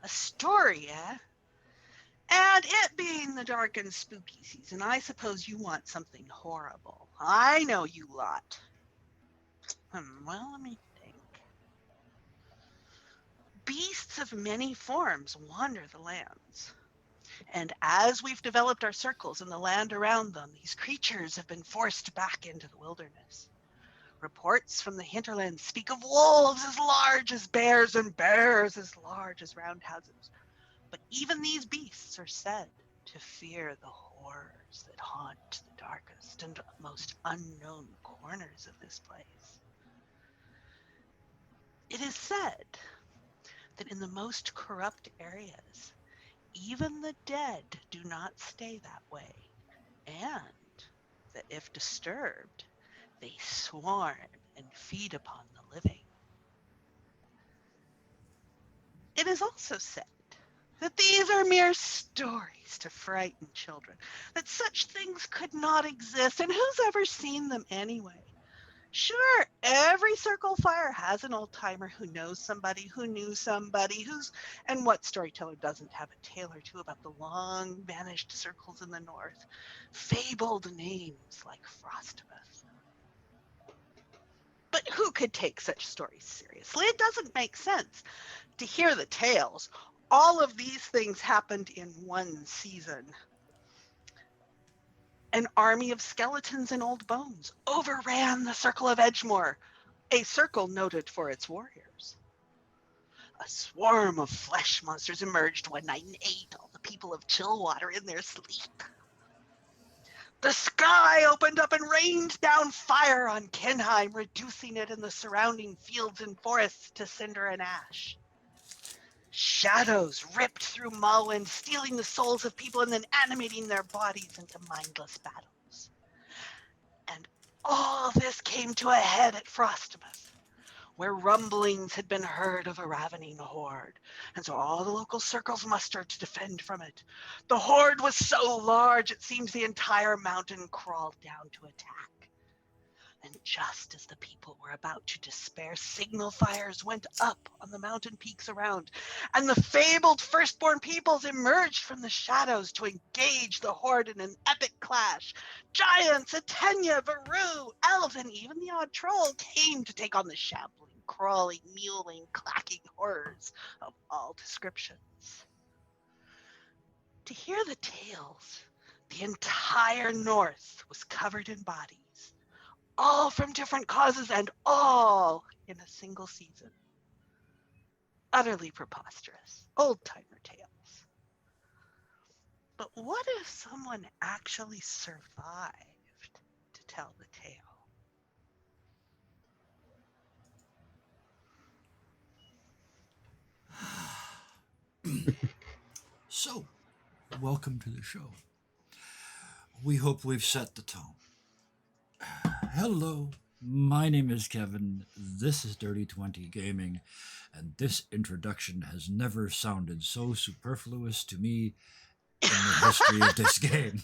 A story, eh? And it being the dark and spooky season, I suppose you want something horrible. I know you lot. Well, let me think. Beasts of many forms wander the lands. And as we've developed our circles and the land around them, these creatures have been forced back into the wilderness. Reports from the hinterlands speak of wolves as large as bears and bears as large as roundhouses. But even these beasts are said to fear the horrors that haunt the darkest and most unknown corners of this place. It is said that in the most corrupt areas, even the dead do not stay that way, and that if disturbed, they swarm and feed upon the living. It is also said that these are mere stories to frighten children, that such things could not exist, and who's ever seen them anyway? Sure, every circle fire has an old timer who knows somebody who knew somebody and what storyteller doesn't have a tale or two about the long vanished circles in the north? Fabled names like Frostibus. But who could take such stories seriously? It doesn't make sense. To hear the tales, all of these things happened in one season. An army of skeletons and old bones overran the Circle of Edgemoor, a circle noted for its warriors. A swarm of flesh monsters emerged one night and ate all the people of Chillwater in their sleep. The sky opened up and rained down fire on Kenheim, reducing it and the surrounding fields and forests to cinder and ash. Shadows ripped through Malwind, stealing the souls of people and then animating their bodies into mindless battles. And all this came to a head at Frostibus, where rumblings had been heard of a ravening horde, and so all the local circles mustered to defend from it. The horde was so large it seems the entire mountain crawled down to attack. And just as the people were about to despair, signal fires went up on the mountain peaks around, and the fabled firstborn peoples emerged from the shadows to engage the horde in an epic clash. Giants, Atenya, Varu, elves, and even the odd troll came to take on the shambling, crawling, mewling, clacking horrors of all descriptions. To hear the tales, the entire north was covered in bodies, all from different causes and all in a single season. Utterly preposterous, old-timer tales. But what if someone actually survived to tell the tale? So, welcome to the show. We hope we've set the tone. Hello, my name is Kevin. This is Dirty 20 Gaming, and this introduction has never sounded so superfluous to me in the history of this game.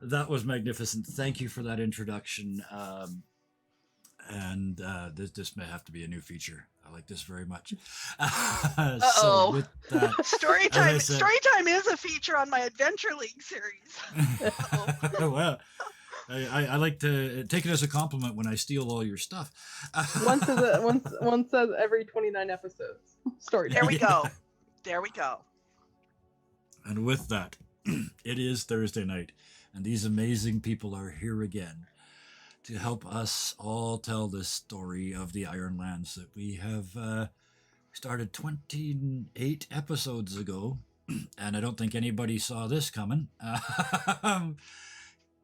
That was magnificent. Thank you for that introduction. And this may have to be a new feature. I like this very much. So with that, Storytime is a feature on my Adventure League series. Well, I like to take it as a compliment when I steal all your stuff. Once says every 29 episodes. Story. There we go. There we go. And with that, it is Thursday night, and these amazing people are here again to help us all tell this story of the Ironlands that we have started 28 episodes ago, and I don't think anybody saw this coming.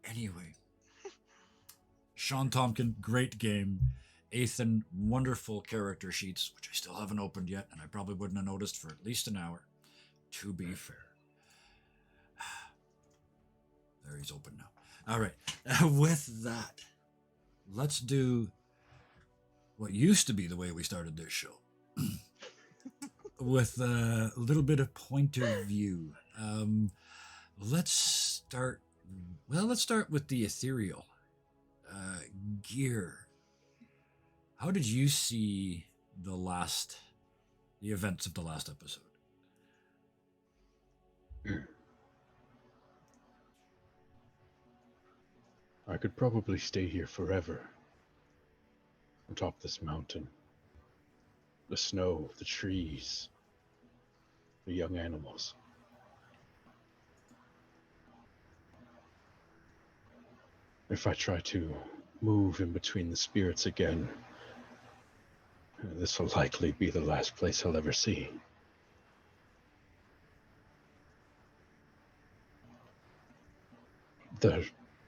Anyway, Sean Tompkin, great game. Ethan, wonderful character sheets, which I still haven't opened yet, and I probably wouldn't have noticed for at least an hour, to be fair. There, he's open now. All right, with that, let's do what used to be the way we started this show, with a little bit of point of view. Let's start with the ethereal gear. how did you see the events of the last episode? I could probably stay here forever. Atop this mountain. The snow, the trees, the young animals. If I try to move in between the spirits again, this will likely be the last place I'll ever see. The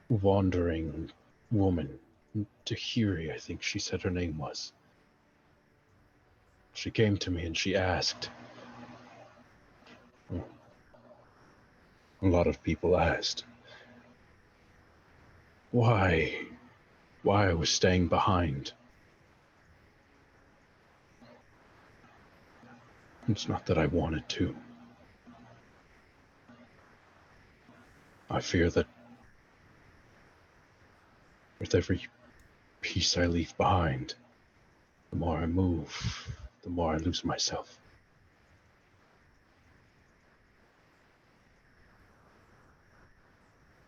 wandering woman, Tahiri, I think she said her name was. She came to me and she asked. Well, a lot of people asked. Why I was staying behind. It's not that I wanted to. I fear that with every piece I leave behind, the more I move, the more I lose myself.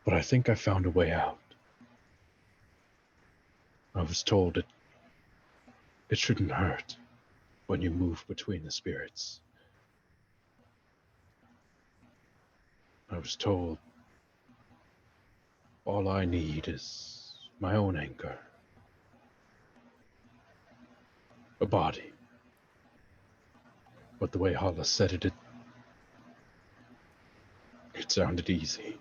But I think I found a way out. I was told it shouldn't hurt when you move between the spirits. I was told all I need is my own anchor. A body. But the way Hala said it sounded easy.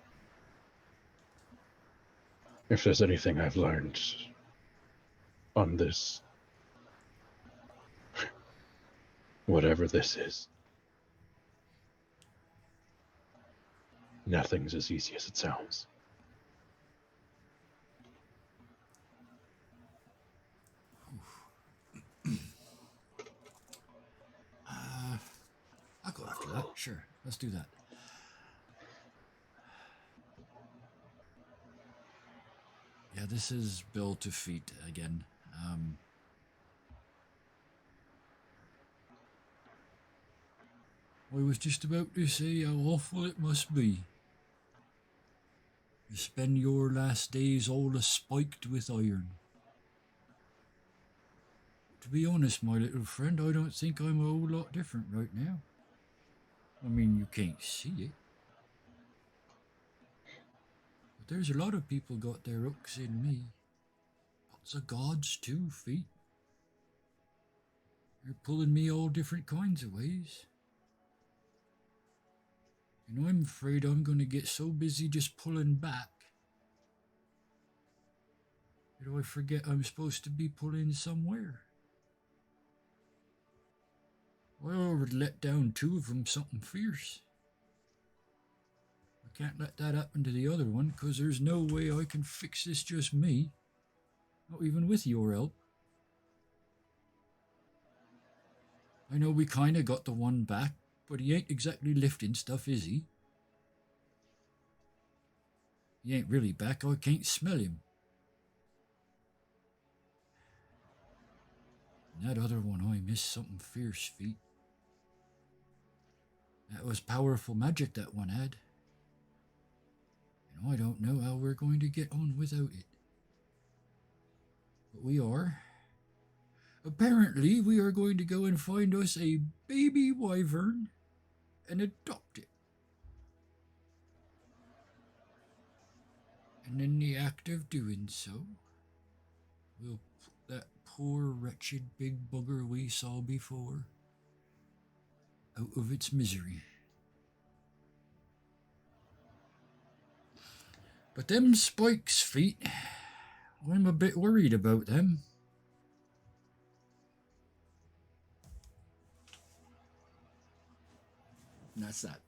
If there's anything I've learned on this, whatever this is, nothing's as easy as it sounds. I'll go after that. Sure, let's do that. Yeah, this is Bill to feet again. I was just about to say how awful it must be. You spend your last days all spiked with iron. To be honest, my little friend, I don't think I'm a whole lot different right now. I mean, you can't see it. But there's a lot of people got their hooks in me. Lots of gods too, feet. They're pulling me all different kinds of ways. And I'm afraid I'm going to get so busy just pulling back that I forget I'm supposed to be pulling somewhere. I already let down 2 of them something fierce. I can't let that happen to the other one, because there's no way I can fix this just me. Not even with your help. I know we kinda got the one back, but he ain't exactly lifting stuff, is he? He ain't really back, I can't smell him. And that other one, I missed something fierce, feet. That was powerful magic that one had. And I don't know how we're going to get on without it. But we are. Apparently, we are going to go and find us a baby wyvern and adopt it. And in the act of doing so, we'll put that poor wretched big bugger we saw before out of its misery. But them spikes, feet, I'm a bit worried about them. And that's that.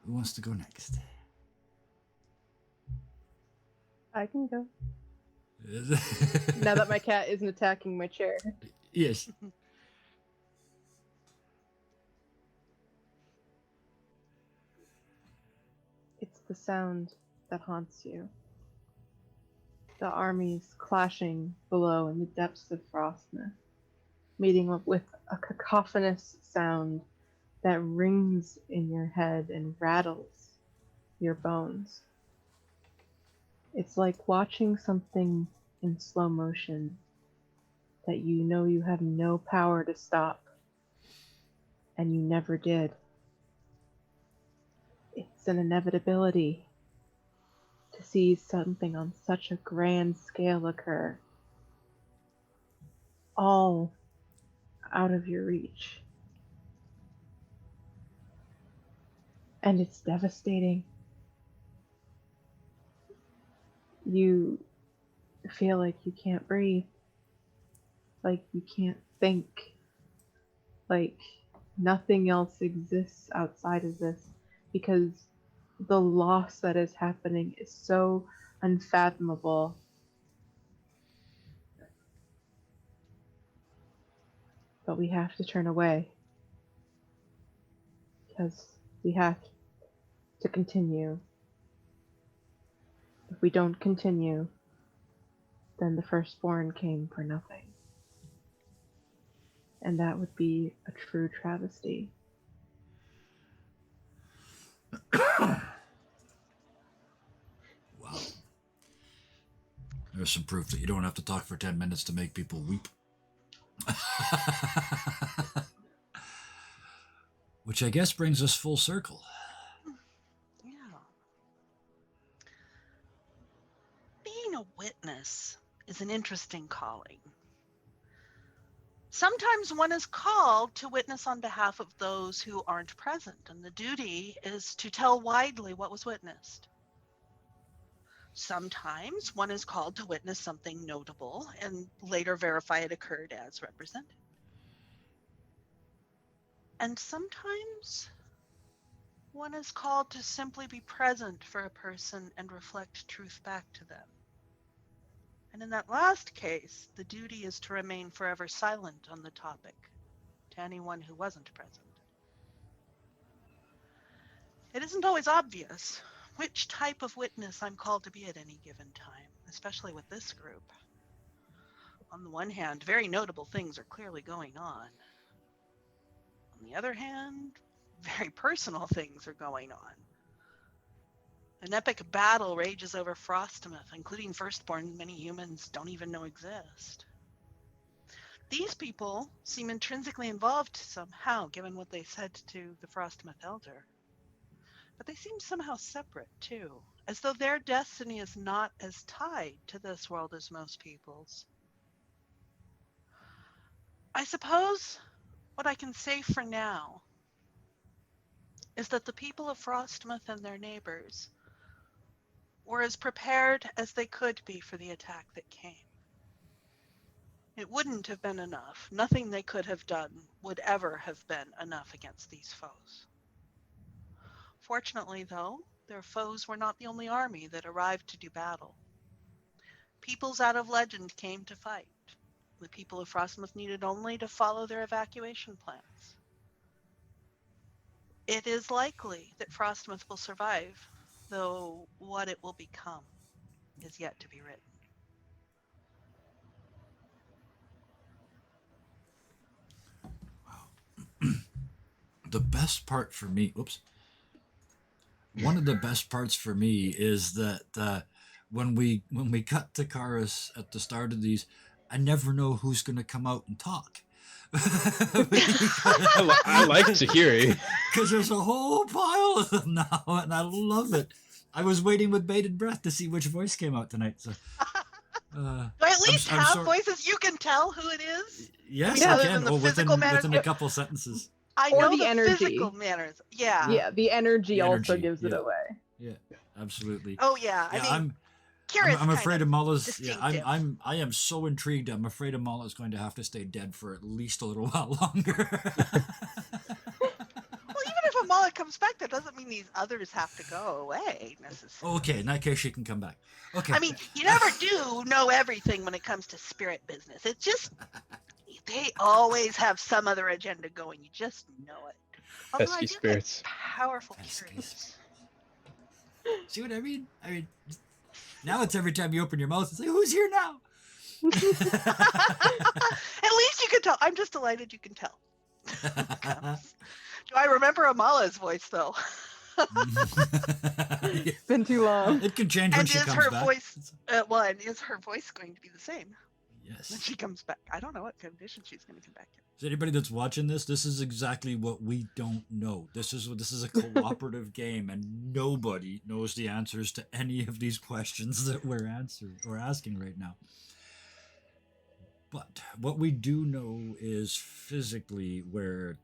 Who wants to go next? I can go. Now that my cat isn't attacking my chair. Yes. It's the sound that haunts you. The armies clashing below in the depths of Frostmouth, meeting up with a cacophonous sound that rings in your head and rattles your bones. It's like watching something in slow motion that you know you have no power to stop, and you never did. It's an inevitability to see something on such a grand scale occur, all out of your reach. And it's devastating. You feel like you can't breathe, like you can't think, like nothing else exists outside of this, because the loss that is happening is so unfathomable. But we have to turn away, because we have to continue. If we don't continue, then the firstborn came for nothing. And that would be a true travesty. Wow. There's some proof that you don't have to talk for 10 minutes to make people weep. Which I guess brings us full circle. Yeah. Being a witness is an interesting calling. Sometimes one is called to witness on behalf of those who aren't present, and the duty is to tell widely what was witnessed. Sometimes one is called to witness something notable and later verify it occurred as represented. And sometimes one is called to simply be present for a person and reflect truth back to them. And in that last case, the duty is to remain forever silent on the topic to anyone who wasn't present. It isn't always obvious which type of witness I'm called to be at any given time, especially with this group. On the one hand, very notable things are clearly going on. On the other hand, very personal things are going on. An epic battle rages over Frostmouth, including Firstborn many humans don't even know exist. These people seem intrinsically involved somehow, given what they said to the Frostmouth Elder. But they seem somehow separate, too, as though their destiny is not as tied to this world as most people's. I suppose what I can say for now is that the people of Frostmouth and their neighbors were as prepared as they could be for the attack that came. It wouldn't have been enough. Nothing they could have done would ever have been enough against these foes. Fortunately, though, their foes were not the only army that arrived to do battle. Peoples out of legend came to fight. The people of Frostmouth needed only to follow their evacuation plans. It is likely that Frostmouth will survive, though what it will become is yet to be written. The best part for me, one of the best parts for me is that when we cut to Karis at the start of these, I never know who's going to come out and talk. I like to hear it. Because there's a whole pile of them now, and I love it. I was waiting with bated breath to see which voice came out tonight. So, At least have voices you can tell who it is. Yes, I mean, I can. the Within a couple sentences. I or know the energy. Physical manners. Yeah. Yeah, the energy The also energy, gives it yeah. away. Yeah, absolutely. Oh yeah. Yeah, I mean, Kira's I'm afraid Amala's. Yeah, distinctive. I am so intrigued. I'm afraid Amala's going to have to stay dead for at least a little while longer. Well, even if Amala comes back, that doesn't mean these others have to go away necessarily. Okay, in that case, she can come back. Okay. I mean, you never do know everything when it comes to spirit business. It's just they always have some other agenda going. You just know it. Although Pesky I do get spirits. powerful Pesky curious. See what I mean? I mean, now it's every time you open your mouth, it's like, who's here now? At least you can tell. I'm just delighted you can tell. Do I remember Amala's voice though? It's been too long. It can change when And she is comes her back. voice and is her voice going to be the same when Yes. she comes back? I don't know what condition she's going to come back in. So anybody that's watching this, this is exactly what we don't know. This is a cooperative game, and nobody knows the answers to any of these questions that we're asking right now. But what we do know is physically where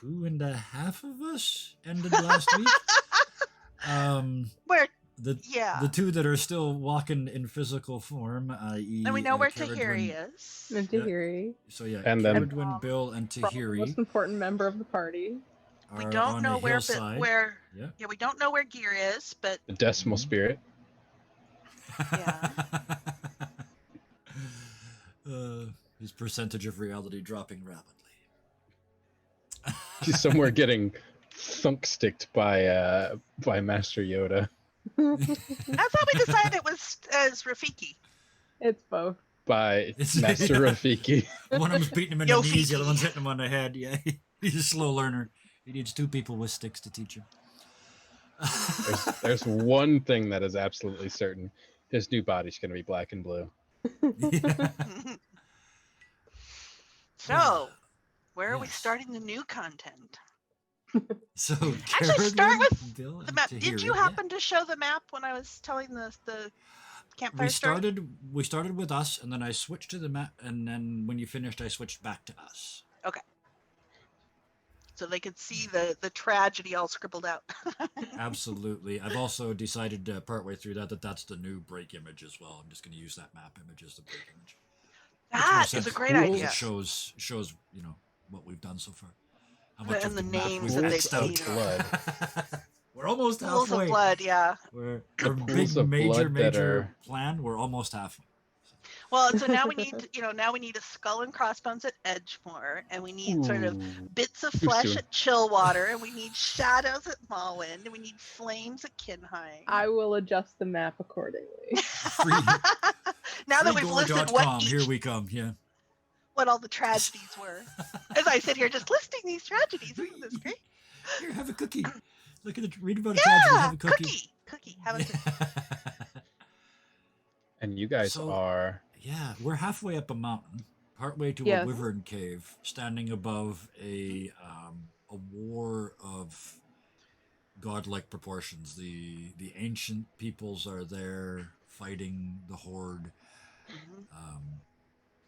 2.5 of us ended last week. Where? The Yeah. the two that are still walking in physical form, i.e. And we know where Caradwin- Tahiri is. And Tahiri, So yeah, And then- Caradwin, Bill, and probably the Tahiri most important member of the party. We are don't on know a where hillside. yeah, we don't know where Gear is, but The decimal Mhm. spirit. Yeah. His percentage of reality dropping rapidly. He's somewhere getting thunk sticked by Master Yoda. I thought we decided it was as Rafiki. It's both. By It's- Master Rafiki. One of them's beating him in Yo, the knees, the other Fiki. one's hitting him on the head. Yeah, he's a slow learner. He needs 2 people with sticks to teach him. There's one thing that is absolutely certain. His new body's going to be black and blue. Yeah. So, where are we Yes. starting the new content? So Actually, start Caradwin, with Bill, The and map. Did Tahiri, you yeah. happen to show the map when I was telling the campfire story? We started with us, and then I switched to the map, and then when you finished, I switched back to us. So they could see the tragedy all scribbled out. Absolutely. I've also decided partway through that's the new break image as well. I'm just going to use that map image as the break image. That Makes is a more great sense. idea. It shows what we've done so far. How much And of the map names we've that they've X'd out. seen. Blood. We're almost Pools halfway. of blood, yeah. We're The our pools big of major blood that are- plan. We're almost halfway. Well, so now we need, now we need a skull and crossbones at Edgemoor, and we need sort of Ooh. bits of Too flesh soon. at Chillwater, and we need shadows at Malwind, and we need flames at Kinheim. I will adjust the map accordingly. Now that we've listed Freegore.com, what here we come. Yeah. what all the tragedies were, as I sit here just listing these tragedies, isn't this great? Here, have a cookie. Look at read about a tragedy. Yeah, Have a cookie. cookie, have a cookie. And you guys So- are Yeah, we're halfway up a mountain, partway to Yes. a wyvern cave, standing above a war of godlike proportions. The ancient peoples are there fighting the horde. Mhm.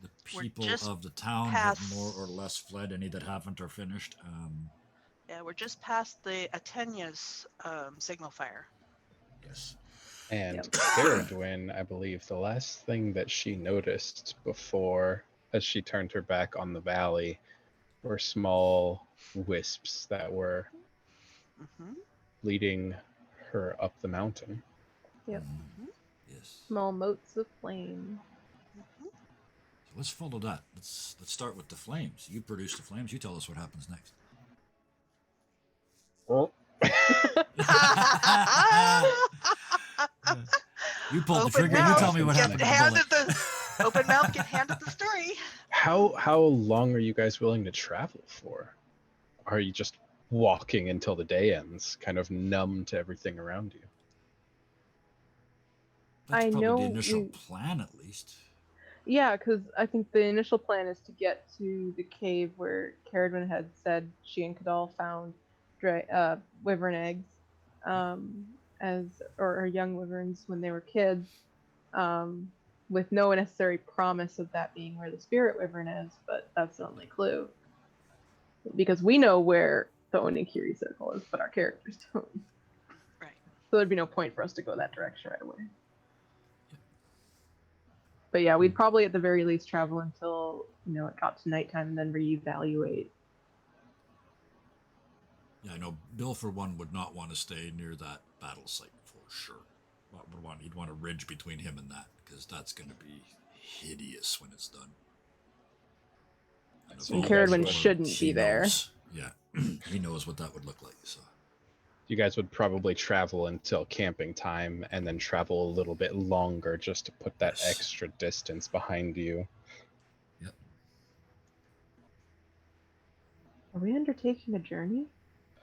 The We're people just of the town past- have more or less fled. Any that haven't are finished. Yeah, we're just past the Atenya's signal fire. Yes. And Yep. Caradwin, I believe the last thing that she noticed before, as she turned her back on the valley, were small wisps that were Hmm. leading her up the mountain. Yep. Yes. Small motes of flame. Hmm. So let's follow that. Let's start with the flames. You produce the flames. You tell us what happens next. Oh, You pulled the Open trigger. mouth, You tell me what get happened. to the handed bullet. the open mouth, get handed the story. how long are you guys willing to travel for? Are you just walking until the day ends, kind of numb to everything around you? That's I probably know the initial we- plan, at least. Yeah, because I think the initial plan is to get to the cave where Caradwin had said she and Kadal found wyvern eggs, or young wyverns when they were kids, with no necessary promise of that being where the spirit wyvern is, but that's the only clue. Because we know where the Onikiri circle is, but our characters don't. Right. So there'd be no point for us to go that direction right away. But yeah, we'd probably at the very least travel until, it got to nighttime and then reevaluate. Yeah, I know Bill, for one, would not want to stay near that battle site for sure. He'd want a ridge between him and that, because that's going to be hideous when it's done. So And you guys Caradwin would- shouldn't he be there. knows. Yeah, he knows what that would look like. So You guys would probably travel until camping time and then travel a little bit longer just to put that Yes. extra distance behind you. Yep. Are we undertaking a journey?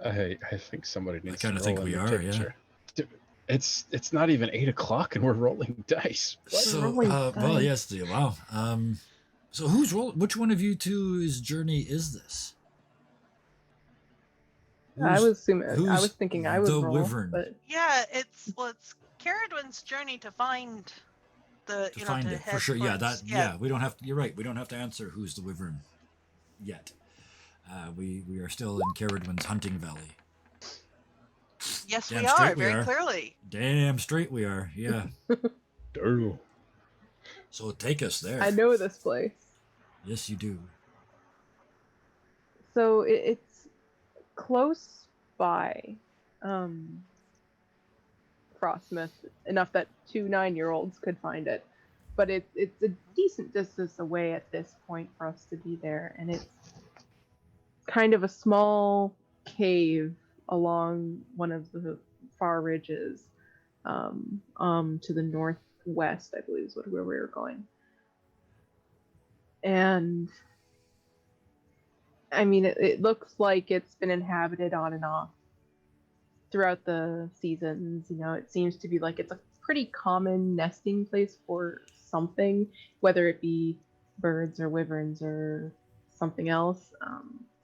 I think somebody needs to kinda roll think in we the are, yeah. picture. Dude, it's not even 8 o'clock and we're rolling dice. What? So, rolling well, dice. yes, wow. So who's roll? Which one of you two's journey is this? I Who's was who's thinking I would the roll, wyvern but Yeah, it's Caradwin's journey to find to find to it for head sure? Yeah, towards, we don't have. You're right. We don't have to answer who's the wyvern yet. We are still in Caradwin's hunting valley. Yes, Damn we straight are, we very are. clearly. Damn straight we are. Yeah. Darn. So take us there. I know this place. Yes, you do. So it's close by Frostmouth, enough that 2 9-year-olds could find it. But it's a decent distance away at this point for us to be there, and it's kind of a small cave along one of the far ridges to the northwest, I believe is where we were going. And I mean, it looks like it's been inhabited on and off throughout the seasons. You know, it seems to be like it's a pretty common nesting place for something, whether it be birds or wyverns or something else.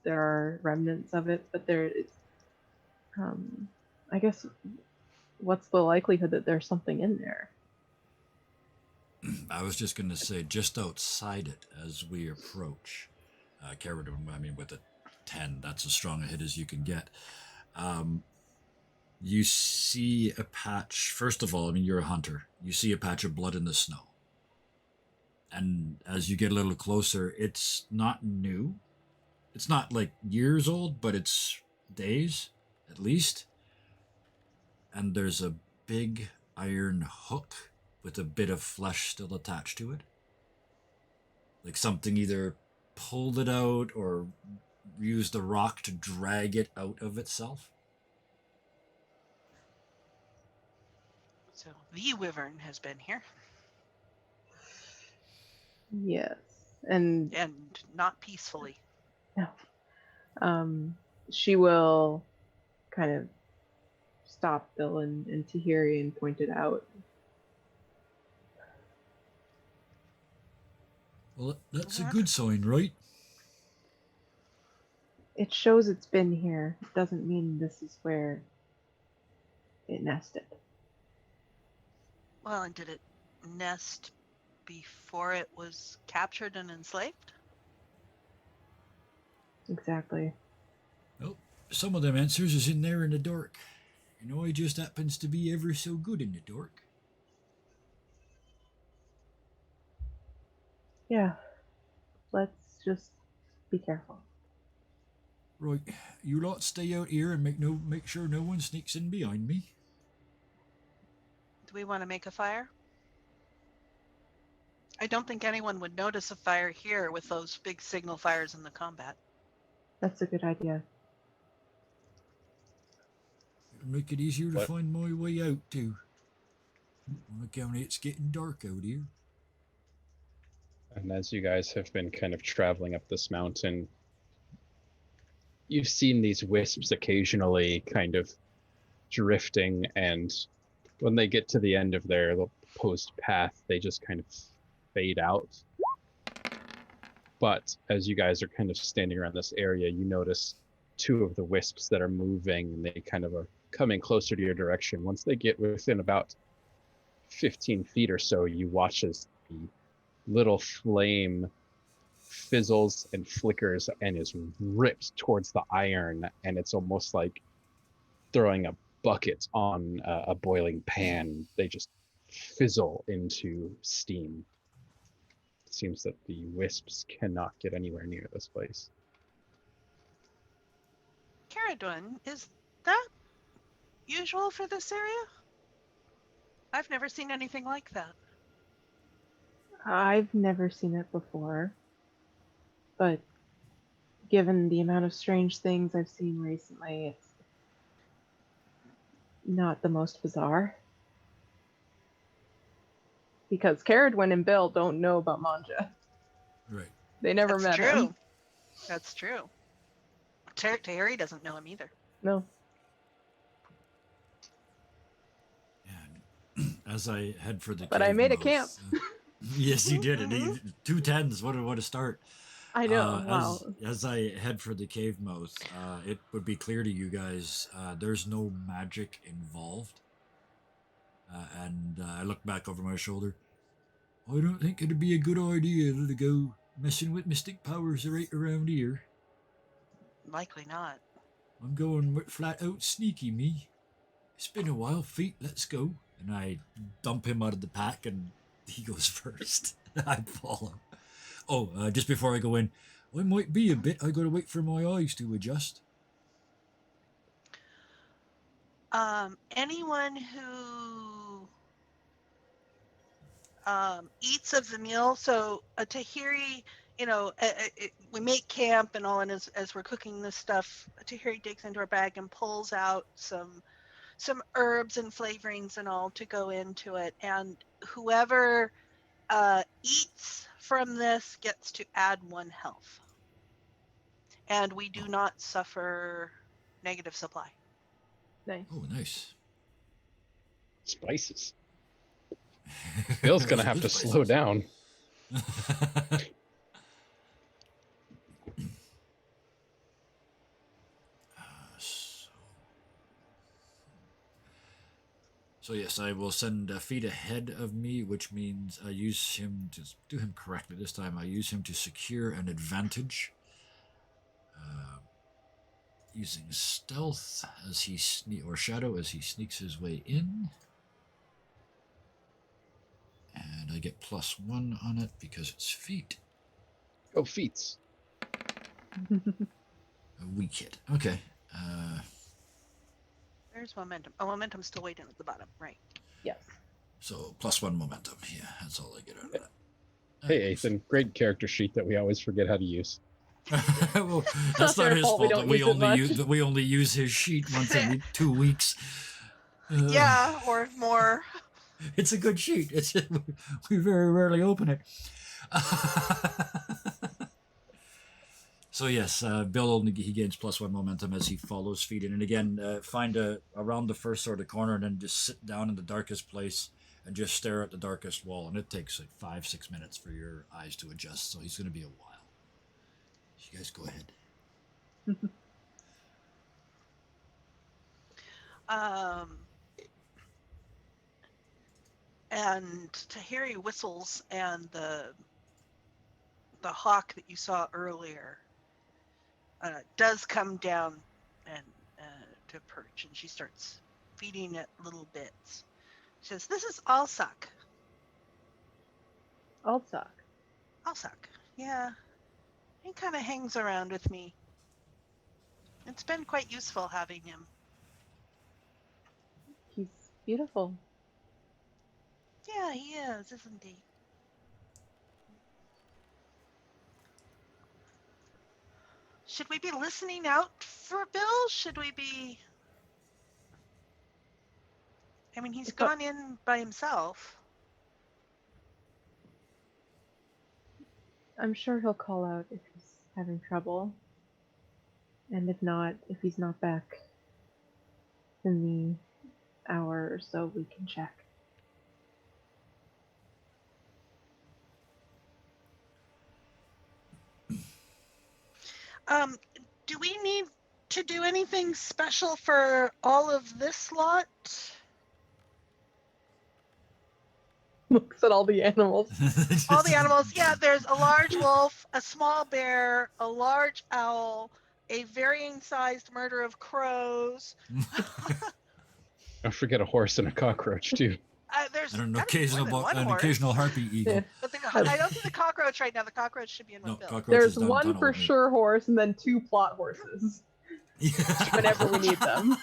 There are remnants of it, but I guess, what's the likelihood that there's something in there? I was just going to say, just outside it as we approach, Caradon, I mean, with a 10, that's as strong a hit as you can get. You see a patch, first of all, I mean, you're a hunter. You see a patch of blood in the snow. And as you get a little closer, it's not new. It's not like years old, but it's days, at least. And there's a big iron hook with a bit of flesh still attached to it. Like something either pulled it out or used the rock to drag it out of itself. So the wyvern has been here, Yes, and and not peacefully. no. She will kind of stop Bill and Tahiri and point it out. Well, that's a good sign, right? It shows it's been here. It doesn't mean this is where it nested. Well, and did it nest before it was captured and enslaved? Exactly. Well, some of them answers is in there in the dark. And I just happens to be ever so good in the dark. Yeah. Let's just be careful. Right, you lot stay out here and make sure no one sneaks in behind me. Do we want to make a fire? I don't think anyone would notice a fire here with those big signal fires in the combat. That's a good idea. It'll make it easier to What? find my way out too. On account it's getting dark out here. And as you guys have been kind of traveling up this mountain, you've seen these wisps occasionally kind of drifting, and when they get to the end of their proposed path, they just kind of fade out. But as you guys are kind of standing around this area, you notice two of the wisps that are moving, and they kind of are coming closer to your direction. Once they get within about 15 feet or so, you watch as the little flame fizzles and flickers and is ripped towards the iron, and it's almost like throwing a bucket on a boiling pan. They just fizzle into steam. It seems that the wisps cannot get anywhere near this place. Caradon, is that usual for this area? I've never seen anything like that. I've never seen it before, but given the amount of strange things I've seen recently, not the most bizarre. Because Caradwin and Bill don't know about Manja. Right. They never That's met true. him. That's true. Terry doesn't know him either. No. And as I head for the But cave I made a mouth, camp. yes, you did. And Mhm. 2 10s. What a start. I know. Wow. As I head for the cave mouth, it would be clear to you guys there's no magic involved. And I look back over my shoulder. I don't think it'd be a good idea to go messing with mystic powers right around here. Likely not. I'm going with flat out sneaky, me. It's been a while, feet, let's go. And I dump him out of the pack and he goes first. I follow. Oh, just before I go in, I might be a bit. I gotta wait for my eyes to adjust. Anyone who eats of the meal, so Tahiri, we make camp and all, and as we're cooking this stuff, Tahiri digs into her bag and pulls out some herbs and flavorings and all to go into it, and whoever eats from this gets to add 1 health, and we do not suffer negative supply. Nice. Oh, nice. Spices. Bill's gonna have to slow down. So yes, I will send feet ahead of me, which means I use him to do him correctly this time. I use him to secure an advantage, using stealth as he or shadow as he sneaks his way in, and I get +1 on it because it's feet. Go feats. A weak hit. Okay. There's momentum. Oh, momentum's still waiting at the bottom, right? Yes. So +1 momentum. Yeah, that's all I get out of that. Hey, Ethan, great character sheet that we always forget how to use. Well, that's not their his fault we fault don't that use it much. we only use his sheet once every 2 weeks. Yeah, or more. It's a good sheet. It's we very rarely open it. So yes, Bill he gains +1 momentum as he follows feet in, and again find around the first sort of corner, and then just sit down in the darkest place and just stare at the darkest wall, and it takes like 5-6 minutes for your eyes to adjust. So he's going to be a while. So you guys go ahead. And Tahiri whistles, and the hawk that you saw earlier does come down and to perch, and she starts feeding it little bits. She says, "This is Alsak." Alsak. Alsak, yeah. He kind of hangs around with me. It's been quite useful having him. He's beautiful. Yeah, he is, isn't he? Should we be listening out for Bill? Should we be... I mean, he's gone in by himself. I'm sure he'll call out if he's having trouble. And if not, if he's not back in the hour or so, we can check. Do we need to do anything special for all of this lot? Looks at all the animals. All the animals, yeah, there's a large wolf, a small bear, a large owl, a varying sized murder of crows. Don't forget a horse and a cockroach, too. There's And an gotta be more than one horse. occasional harpy eagle. Yeah. But I don't see the cockroach right now. The cockroach should be in one No, bill. cockroach There's is down one tunnel for with me. sure horse and then 2 plot horses. Whenever we need them.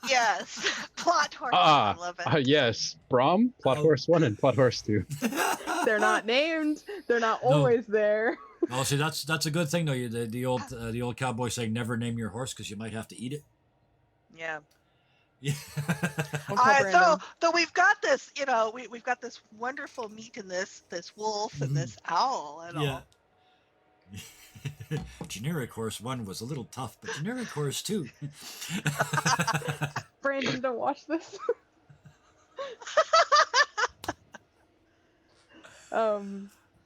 Yes, plot horse. I love it. Yes. Brom, plot Oh. horse 1 and plot horse 2. They're not named. They're not No. always there. Oh, see, that's a good thing though. The old cowboy saying, "Never name your horse because you might have to eat it." Yeah. Yeah. Don't tell Brandon. Though we've got this, we've got this wonderful meat in this wolf and this owl and Yeah. all. Generic horse 1 was a little tough, but generic horse 2. Brandon, don't watch this.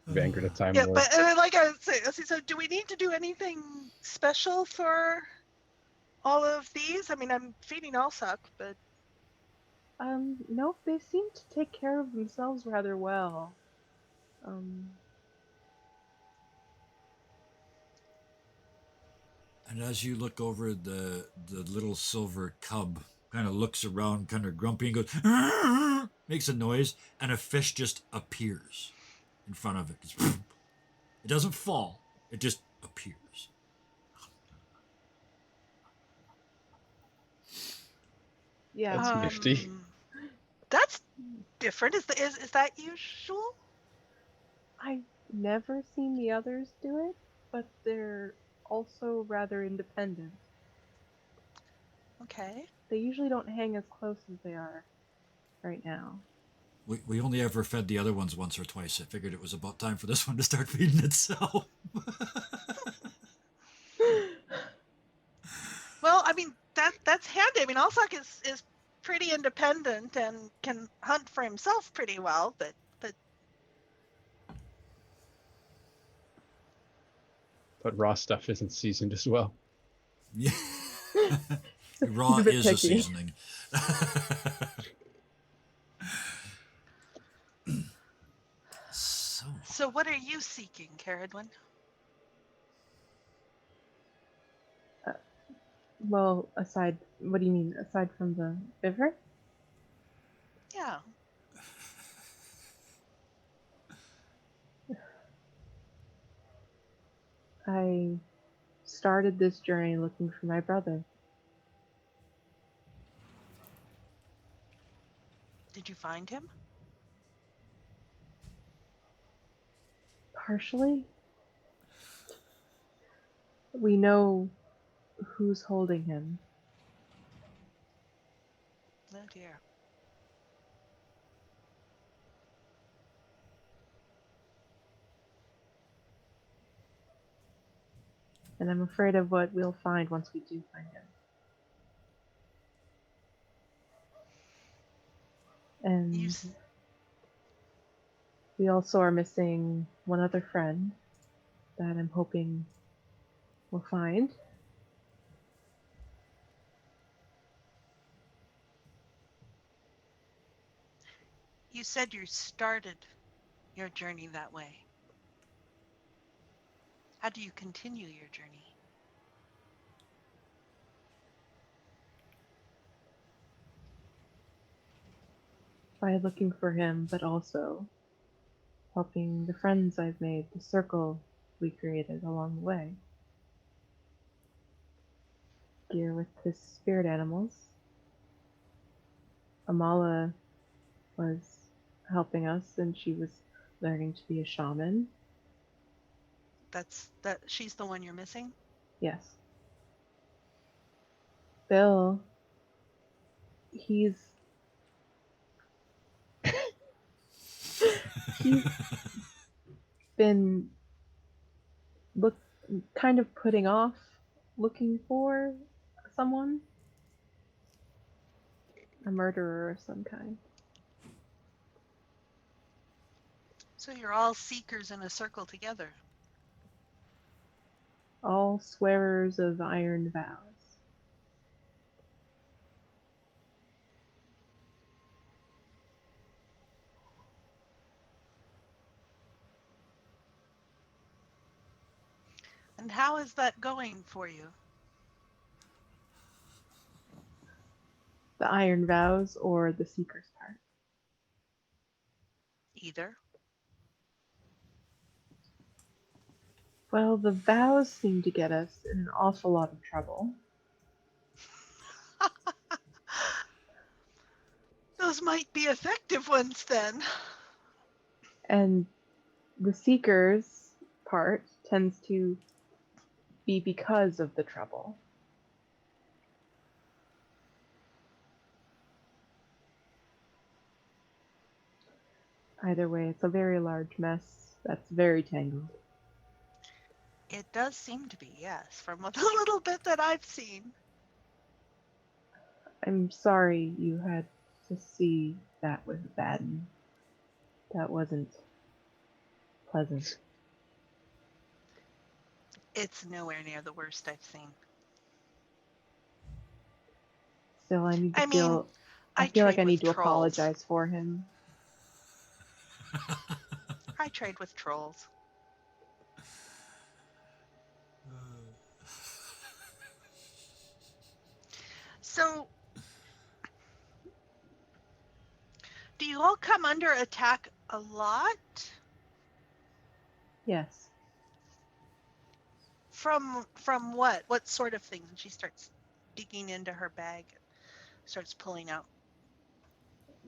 Vanguard of Time Yeah, Lord. but like I was saying, so do we need to do anything special for all of these? I mean, I'm feeding Allsuck, but No, they seem to take care of themselves rather well. Um, And as you look over, the little silver cub kind of looks around, kind of grumpy, and goes, "Arr!" Makes a noise, and a fish just appears in front of it. It doesn't fall; it just appears. yeah, That's nifty. That's different. Is that usual? I've never seen the others do it, but they're also rather independent. Okay. They usually don't hang as close as they are right now. We only ever fed the other ones once or twice. I figured it was about time for this one to start feeding itself. Well, I mean that's handy. I mean, Allsuck is pretty independent and can hunt for himself pretty well, but But raw stuff isn't seasoned as well. Yeah. Raw He's a bit is a picky. seasoning. so what are you seeking, Caradwin? Well, what do you mean? Aside from the river? Yeah. I started this journey looking for my brother. Did you find him? Partially. We know who's holding him. Oh dear. And I'm afraid of what we'll find once we do find him. And we also are missing one other friend that I'm hoping we'll find. You said you started your journey that way. How do you continue your journey? By looking for him, but also helping the friends I've made, the circle we created along the way. Gear with his spirit animals. Amala was helping us, and she was learning to be a shaman. She's the one you're missing? Yes. Bill, he's been kind of putting off looking for someone, a murderer of some kind. So you're all seekers in a circle together. All swearers of iron vows. And how is that going for you? The iron vows or the seeker's part? Either. Well, the vows seem to get us in an awful lot of trouble. Those might be effective ones then. And the seeker's part tends to be because of the trouble. Either way, it's a very large mess that's very tangled. It does seem to be, yes, from the little bit that I've seen. I'm sorry you had to see that with Baden. That wasn't pleasant. It's nowhere near the worst I've seen. Still, I need to I mean, I feel like trade I need with to trolls. apologize for him. I trade with trolls. So, do you all come under attack a lot? Yes. From what? What sort of things? And she starts digging into her bag and starts pulling out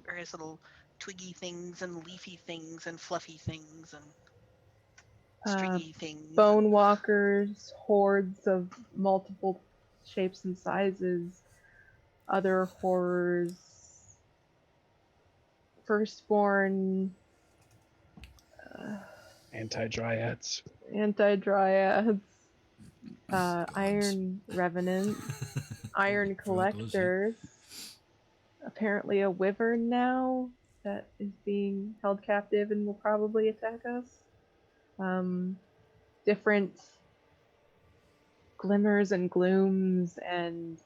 various little twiggy things and leafy things and fluffy things and stringy things. Bone walkers, hordes of multiple shapes and sizes, other horrors, firstborn, Anti-dryads. anti-dryads, Gods. iron revenants, iron Throw out those, yeah. collectors, apparently a wyvern now that is being held captive and will probably attack us. Different glimmers and glooms and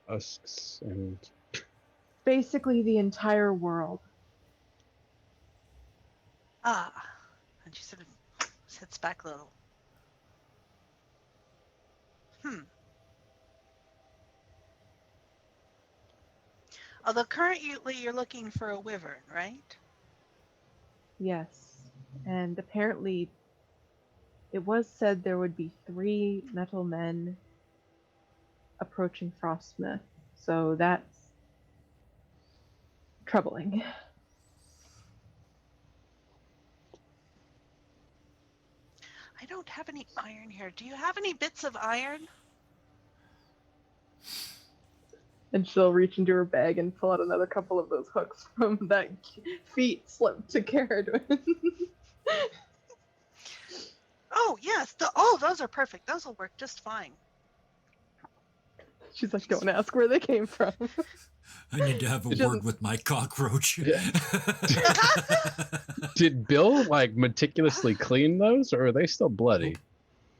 Husks and basically the entire world. Ah, and she sort of sits back a little. Although currently you're looking for a wyvern, right? Yes. And apparently it was said there would be 3 metal men approaching Frostmouth. So that's troubling. I don't have any iron here. Do you have any bits of iron? And she'll reach into her bag and pull out another couple of those hooks from that feet slipped to Caradwin. Oh, yes. Those are perfect. Those will work just fine. She's like, don't ask where they came from. I need to have a word with my cockroach. Yeah. Did Bill like meticulously clean those, or are they still bloody?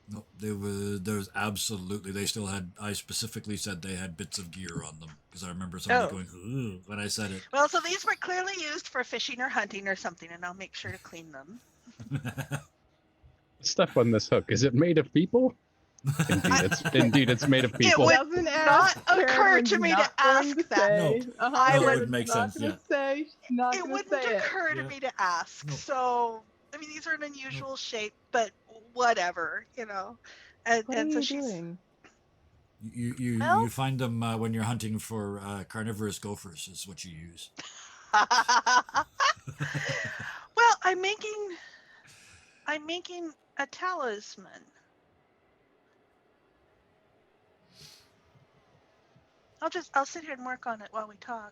No, there was absolutely, they still had, I specifically said they had bits of gear on them, because I remember somebody going, ooh, when I said it. Well, so these were clearly used for fishing or hunting or something, and I'll make sure to clean them. Stuff on this hook, is it made of people? Indeed, it's made of people. It would not occur to me to ask that. No, it would make sense, yeah. It wouldn't occur to me to ask. No. So, I mean, these are an unusual shape, but whatever, you know. And What are so you she's doing? You find them when you're hunting for carnivorous gophers is what you use. Well, I'm making a talisman. I'll sit here and work on it while we talk.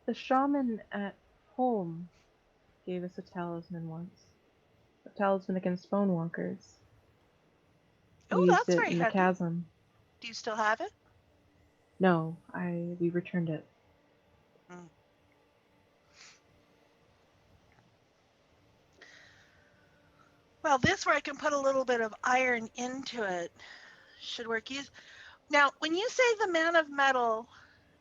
The shaman at home gave us a talisman once. A talisman against bone walkers. Oh, We used that's it very in the handy. chasm. Do you still have it? No, we returned it. Well, this where I can put a little bit of iron into it should work. Now, when you say the man of metal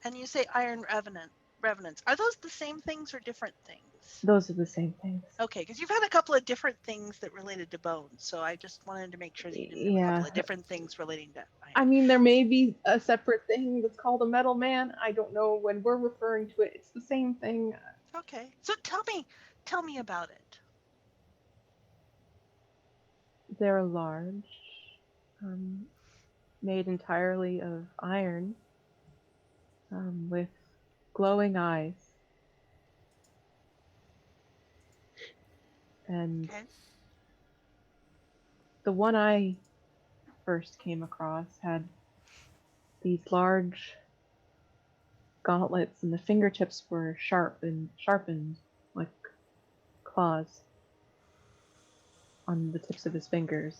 and you say iron revenants, are those the same things or different things? Those are the same things. Okay, because you've had a couple of different things that related to bones, so I just wanted to make sure that you didn't have a couple of different things relating to iron. I mean, there may be a separate thing that's called a metal man. I don't know. When we're referring to it, it's the same thing. Okay, so tell me about it. They're large, made entirely of iron, with glowing eyes. And the one I first came across had these large gauntlets, and the fingertips were sharpened like claws on the tips of his fingers.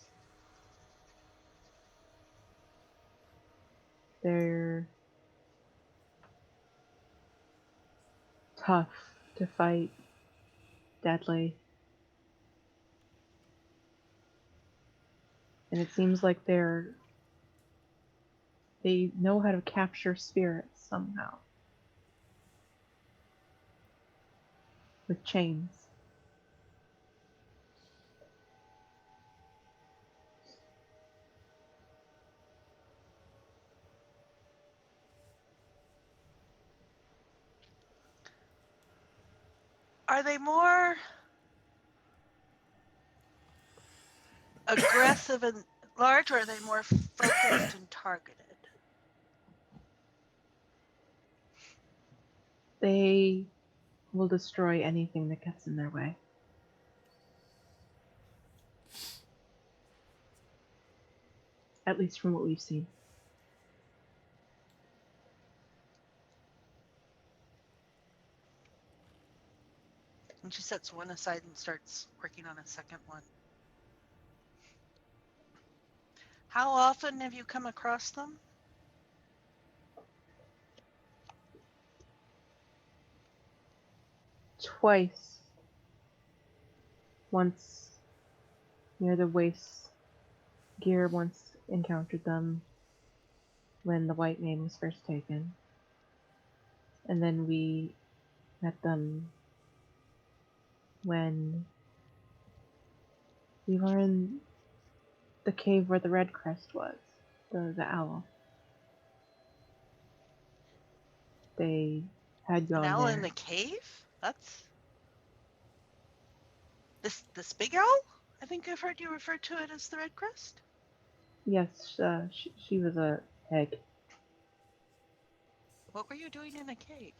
They're tough to fight, deadly. And it seems like they know how to capture spirits somehow. With chains. Are they more aggressive and large, or are they more focused and targeted? They will destroy anything that gets in their way. At least from what we've seen. And she sets one aside and starts working on a second one. How often have you come across them? Twice. Once near the waist. Gear once encountered them when the white name was first taken. And then we met them when we were in the cave where the red crest was, the owl. They had gone An owl there. in the cave? That's this big owl? I think I've heard you refer to it as the red crest. Yes, she was a egg. What were you doing in a cave?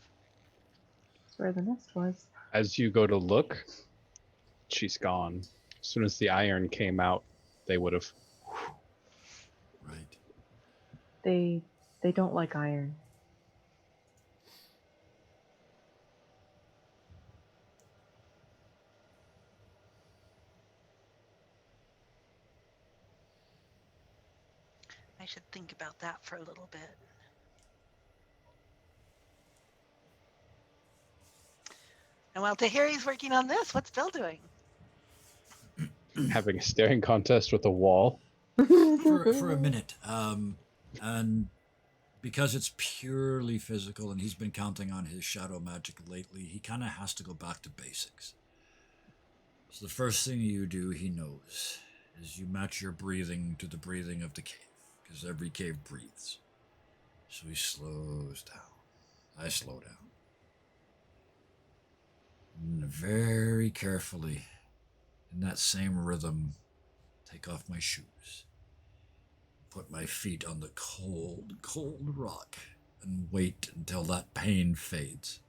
That's where the nest was. As you go to look, she's gone. As soon as the iron came out, they would have. Right. They don't like iron. I should think about that for a little bit. And while Tahiri's working on this, what's Bill doing? Having a staring contest with a wall. for a minute. And because it's purely physical and he's been counting on his shadow magic lately, he kind of has to go back to basics. So the first thing you do, he knows, is you match your breathing to the breathing of the cave, because every cave breathes. So he slows down. I slow down. And very carefully, in that same rhythm, take off my shoes. Put my feet on the cold, cold rock and wait until that pain fades.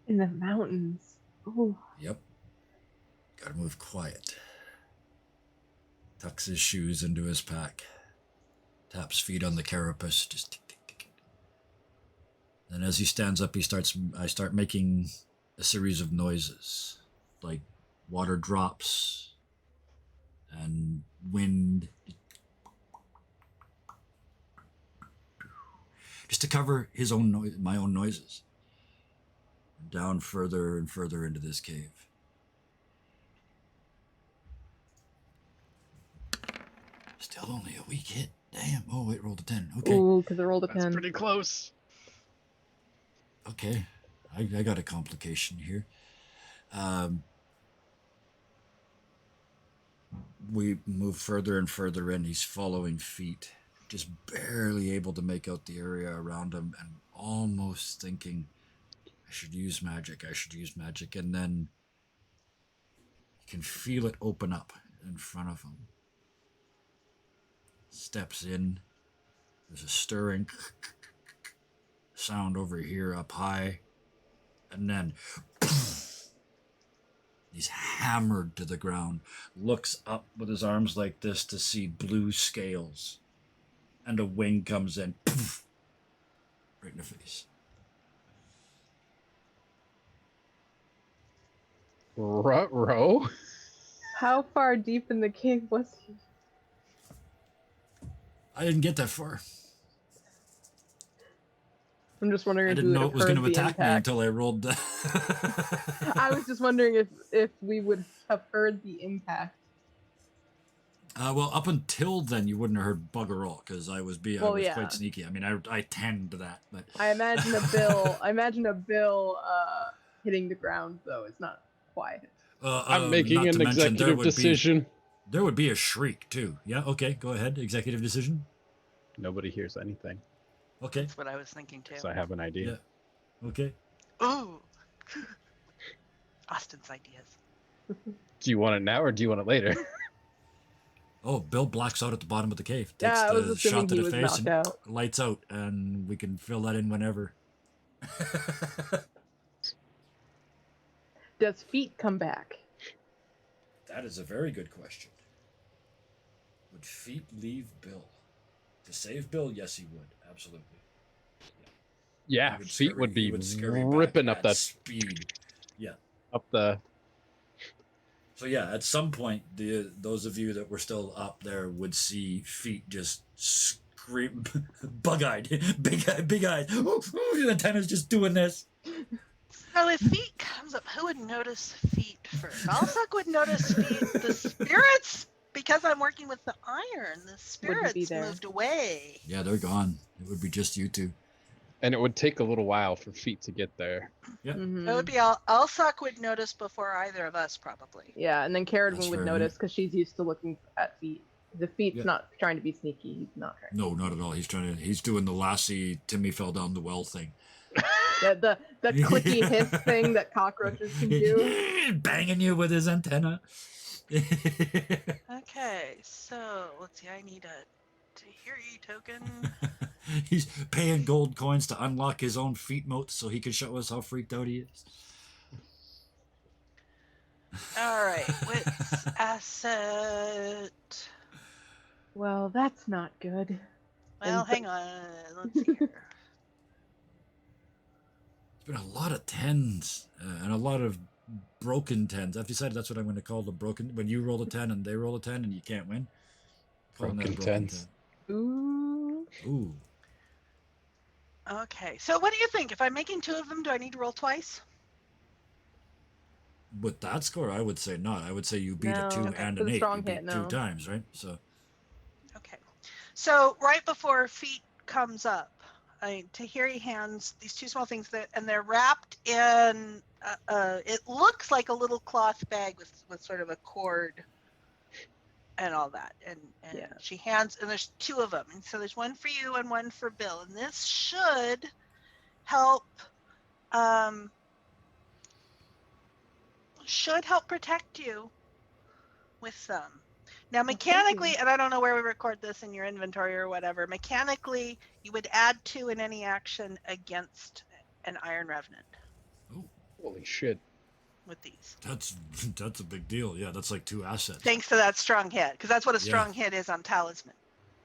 In the mountains. Ooh. Yep. Gotta move quiet. Tucks his shoes into his pack. Taps feet on the carapace. Just tick, tick, tick. Then as he stands up, I start making a series of noises. Like water drops and wind. Just to cover my own noises. Down further and further into this cave. Still only a weak hit. Damn. Oh, it rolled a 10. Okay. Ooh, because it rolled a 10. That's pretty close. Okay. I got a complication here. We move further and further in. He's following feet. Just barely able to make out the area around him and almost thinking, I should use magic. And then you can feel it open up in front of him. Steps in. There's a stirring sound over here up high. And then he's hammered to the ground. Looks up with his arms like this to see blue scales. And a wing comes in. Right in the face. Ruh-roh? How far deep in the cave was he? I didn't get that far. I'm just wondering I if we didn't would know have it was heard going to the attack me impact. until I rolled. I was just wondering if we would have heard the impact. Well, up until then, you wouldn't have heard bugger all because I was Well, quite yeah. sneaky. I mean, I tend to that, but I imagine a bill. Hitting the ground though. It's not quiet. I'm making not an to mention executive decision. there would be a shriek too. Yeah, okay, go ahead. Executive decision. Nobody hears anything, Okay, That's what I was thinking too. so I have an idea. yeah, okay. Ooh. Austin's ideas. Do you want it now or do you want it later? Oh, Bill blacks out at the bottom of the cave. Takes Yeah, I was the assuming shot to he the was face knocked and out. lights out, and we can fill that in whenever. Does feet come back? That is a very good question. Would feet leave Bill? To save Bill, yes, he would. Absolutely. Yeah, He would feet scurry- would he be scurry ripping back up at that speed. Yeah. up the. So yeah, at some point, those of you that were still up there would see feet just scream, bug-eyed, big eyed. The antenna's just doing this. So if feet comes up, who would notice feet first? Alsuk would notice feet. The spirits, because I'm working with the iron, the Wouldn't be spirits there. moved away. Yeah, they're gone. It would be just you two. And it would take a little while for feet to get there. Yeah. Mhm. It would be Alsuk would notice before either of us, probably. Yeah, and then That's Carradine would fair, notice because she's used to looking at feet. The feet's Yeah. not trying to be sneaky. He's not trying. No, not at all. He's doing the Lassie Timmy fell down the well thing. The clicky hiss thing that cockroaches can do. Banging you with his antenna. Okay, so let's see. I need a Tahiri token. He's paying gold coins to unlock his own feet motes so he can show us how freaked out he is. All right, wits asset. Well, that's not good. Well, And- hang on. Let's see here. It's been a lot of tens and a lot of broken tens. I've decided that's what I'm going to call the broken. When you roll a 10 and they roll a 10 and you can't win. Calling that a Broken tens. 10. Ooh. Ooh. Okay, so what do you think? If I'm making two of them, do I need to roll twice? With that score, I would say not. I would say you beat No. a 2 Okay. and For an the 8. strong You beat hit, two no. times, right? So Okay. So right before feet comes up, Tahiri hands these two small things and they're wrapped in. It looks like a little cloth bag with sort of a cord and all that. And Yeah. she hands, and there's two of them, and so there's one for you and one for Bill, and this should help. Should help protect you with them. Now, mechanically, and I don't know where we record this in your inventory or whatever, mechanically, you would add 2 in any action against an Iron Revenant Holy shit. with these. that's a big deal. Yeah, that's like 2 assets. Thanks to that strong hit, because that's what a Yeah. strong hit is on Talisman.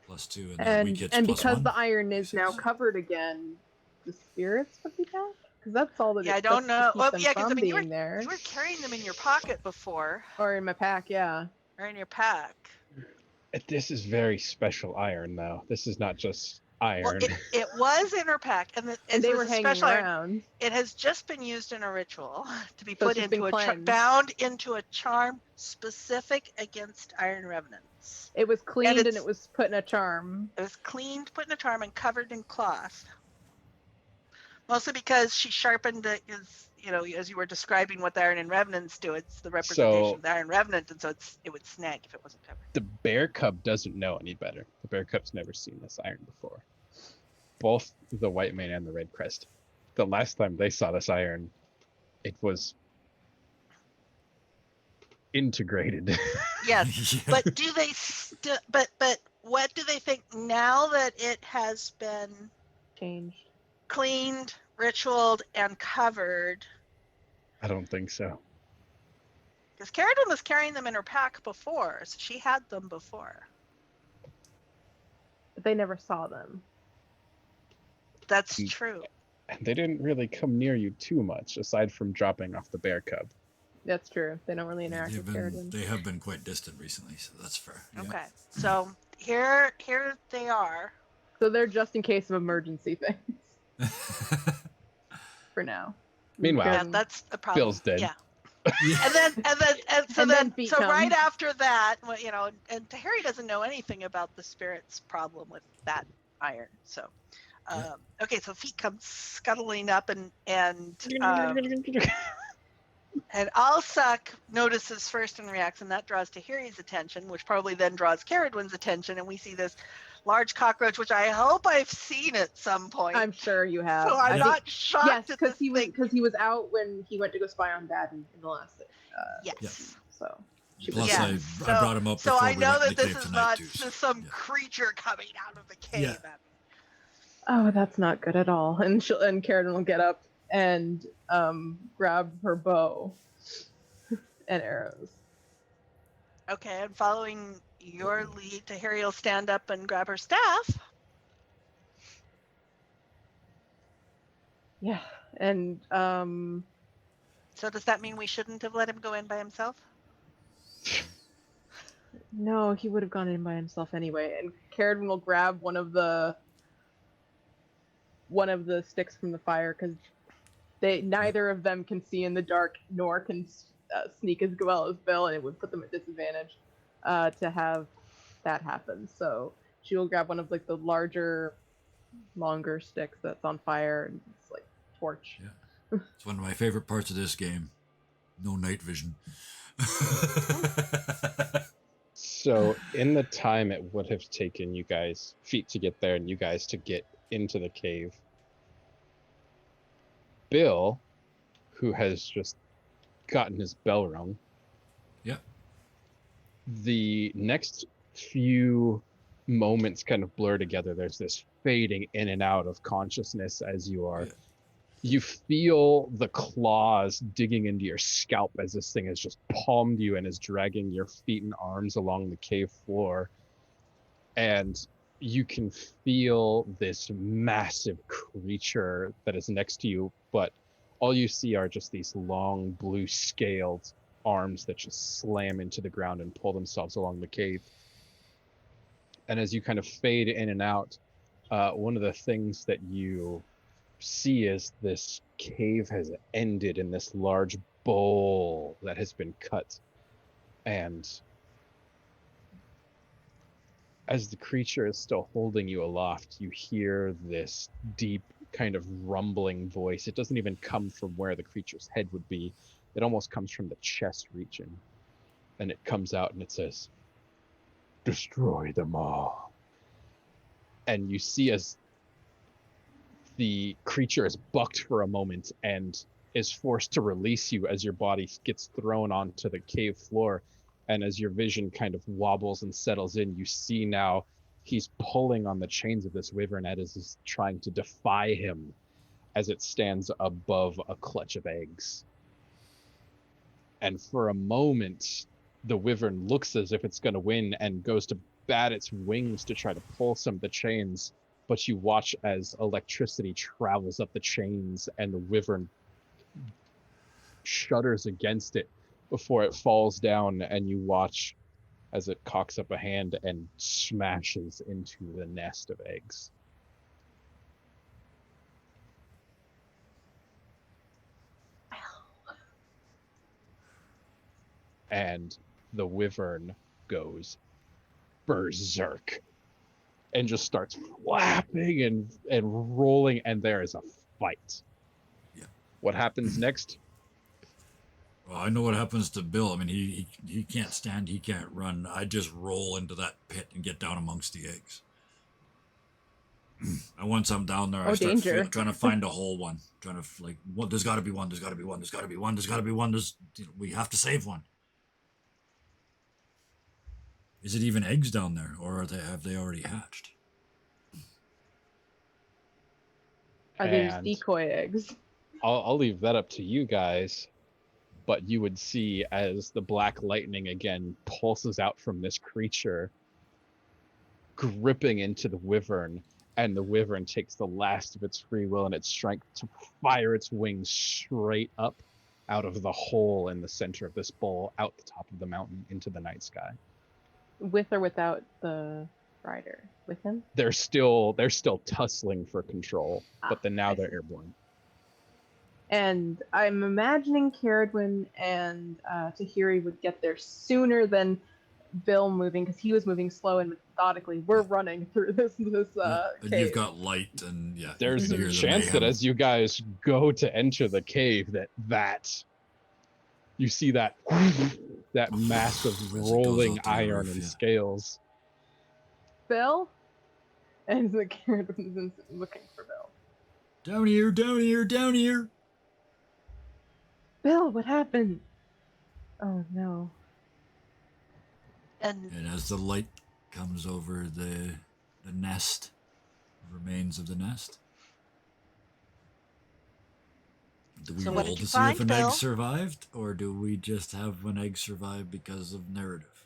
Plus 2 and that weak And hits and plus because 1. the iron is now 6. covered again, the spirits would be back. Because that's all that. Yeah, I it don't does know. to keep Well, them yeah, 'cause, I from mean, you were- being there. You were carrying them in your pocket before, Or in my pack, yeah. or in your pack. This is very special iron, though. This is not just iron. Well, it was in her pack, and And they so were the hanging special iron. around. It has just been used in a ritual to be So put it's just been into cleansed. bound into a charm specific against Iron Revenants. It was cleaned and it's- it was put in a charm. It was cleaned, put in a charm, and covered in cloth. Mostly because she sharpened it, as you were describing what the Iron and Revenants do, it's the representation of the Iron Revenant, and so it would snag if it wasn't covered. The bear cub doesn't know any better. The bear cub's never seen this iron before. Both the white mane and the red crest. The last time they saw this iron, it was integrated. Yes, Yeah. but do they but what do they think now that it has been Changed. cleaned, ritualed, and covered? I don't think so. Because Carradine was carrying them in her pack before, so she had them before. But they never saw them. That's Mm. true. And they didn't really come near you too much, aside from dropping off the bear cub. That's true. They don't really interact with Carradine. They have been quite distant recently, so that's fair. Yeah. Okay, so here they are. So they're just in case of emergency things for now. Meanwhile, Yeah, Carradine- that's the problem. Bill's dead. Yeah. Yeah. And then feet come. right after that, you know, and Harry doesn't know anything about the spirit's problem with that iron. So, okay, so feet come scuttling up, and Alsuck notices first and reacts, and that draws Tahiri's attention, which probably then draws Carradwin's attention, and we see this large cockroach, which I hope I've seen at some point. I'm sure you have. So I'm Yeah. not shocked. Yes, at because this he was out when he went to go spy on Dad in the last thing. Yes. Yeah. So she Plus, was. Yeah. I brought him up So before I we know went in that the this cave is tonight, not too, so, just some yeah. creature coming out of the cave. Yeah. at me. Oh, that's not good at all. And Carradine will get up and grab her bow and arrows. Okay, and following your lead, Tahiri will stand up and grab her staff. Yeah, and So does that mean we shouldn't have let him go in by himself? no, he would have gone in by himself anyway. And Carradine will grab one of the sticks from the fire because neither of them can see in the dark nor can sneak as well as Bill, and it would put them at disadvantage to have that happen. So she will grab one of like the larger, longer sticks that's on fire and it's like torch. Yeah. It's one of my favorite parts of this game. No night vision. So in the time it would have taken you guys feet to get there and you guys to get into the cave, Bill, who has just gotten his bell rung, Yep. the next few moments kind of blur together. There's this fading in and out of consciousness as you are. Yeah. You feel the claws digging into your scalp as this thing has just palmed you and is dragging your feet and arms along the cave floor. And you can feel this massive creature that is next to you, but all you see are just these long blue scaled arms that just slam into the ground and pull themselves along the cave. And as you kind of fade in and out, one of the things that you see is this cave has ended in this large bowl that has been cut. And as the creature is still holding you aloft, you hear this deep kind of rumbling voice. It doesn't even come from where the creature's head would be. It almost comes from the chest region. And it comes out and it says, "Destroy them all." And you see as the creature is bucked for a moment and is forced to release you as your body gets thrown onto the cave floor. And as your vision kind of wobbles and settles in, you see now he's pulling on the chains of this wyvern as is trying to defy him as it stands above a clutch of eggs. And for a moment, the wyvern looks as if it's going to win and goes to bat its wings to try to pull some of the chains. But you watch as electricity travels up the chains and the wyvern shudders against it before it falls down, and you watch as it cocks up a hand and smashes into the nest of eggs. And the wyvern goes berserk and just starts flapping and rolling, and there is a fight. Yeah. What happens next? Well, I know what happens to Bill. I mean, he can't stand, he can't run. I just roll into that pit and get down amongst the eggs. And once I'm down there, I start danger. trying to find a whole one. Trying to like, well, there's got to be one. There's got to be one. There's got to be one. There's got to be one. We have to save one. Is it even eggs down there, or have they already hatched? Are they just And decoy eggs? I'll leave that up to you guys, but you would see as the black lightning again pulses out from this creature, gripping into the wyvern, and the wyvern takes the last of its free will and its strength to fire its wings straight up out of the hole in the center of this bowl, out the top of the mountain into the night sky. With or without the rider? With him? They're still tussling for control, but then now I they're see. airborne. And I'm imagining Caradwin and Tahiri would get there sooner than Bill moving, because he was moving slow and methodically. We're running through this And cave. you've got light, and you There's can a hear the chance that mayhem. as you guys go to enter the cave, that you see that mass of As it goes rolling out to the iron roof, and yeah. scales. Bill? And the Caradwin is looking for Bill. Down here, down here, down here. Bill, what happened? Oh no. And And as the light comes over the nest, the remains of the nest, do we So what roll did you to see if find, an Bill? egg survived, or do we just have an egg survive because of narrative?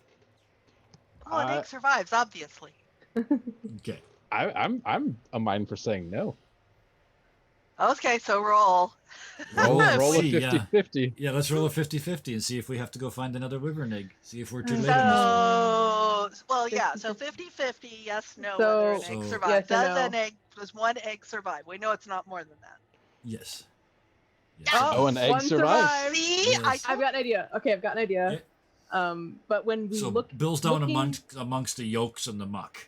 oh, an egg survives, obviously. Okay. I'm a mind for saying no. Okay, so roll. Roll a See, 50-50. Yeah, let's roll a 50-50 and see if we have to go find another wyvern egg. See if we're too late in this. So, well, yeah, so 50-50, yes, no, whether an So, egg So- survives. yes or Does no? an egg, does one egg survive? We know it's not more than that. Yes. Oh, an egg one survives. See, Yes. I I've told got an idea. Okay, I've got an idea. But when we So look, Bill's down looking, amongst the yolks and the muck,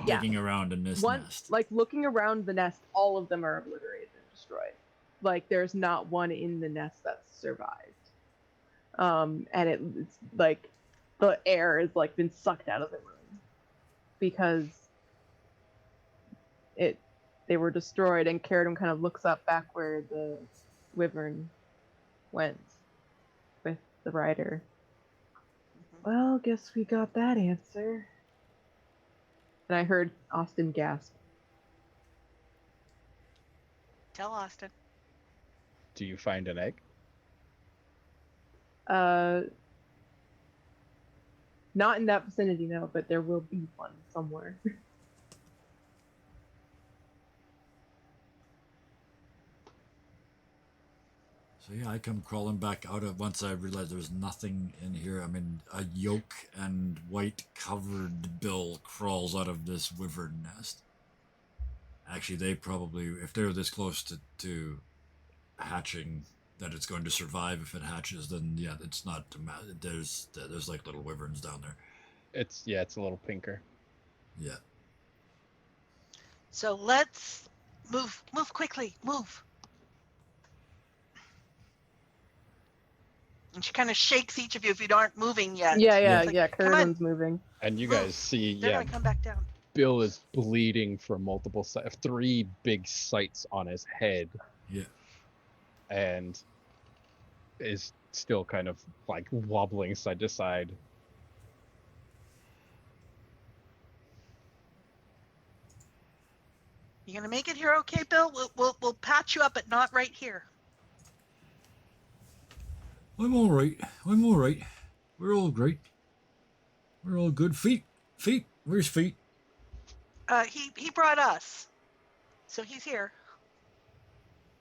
Yeah. digging around in this one nest. like looking around the nest, all of them are obliterated and destroyed. Like there's not one in the nest that's survived. And it's like the air has like been sucked out of the room because they were destroyed. And Caradon kind of looks up back where the wyvern went with the rider. Well, guess we got that answer. And I heard Austin gasp. Tell Austin. Do you find an egg? Not in that vicinity, no, but there will be one somewhere. So yeah, I come crawling back out of once I realized there's nothing in here. I mean, a yolk and white covered bill crawls out of this wyvern nest. Actually, they probably, if they're this close to hatching, that it's going to survive if it hatches, then yeah, it's not. There's like little wyverns down there. It's a little pinker. Yeah. So let's move quickly, move. And she kind of shakes each of you if you aren't moving yet. Yeah. It's like, come on. Caradon's moving. And you guys see, They're gonna come back down. Bill is bleeding from multiple sides, 3 big sights on his head, Yeah. and is still kind of like wobbling side to side. You gonna make it here, okay, Bill? We'll patch you up, but not right here. I'm all right. I'm all right. We're all great. We're all good. Feet. Where's feet? He brought us, so he's here.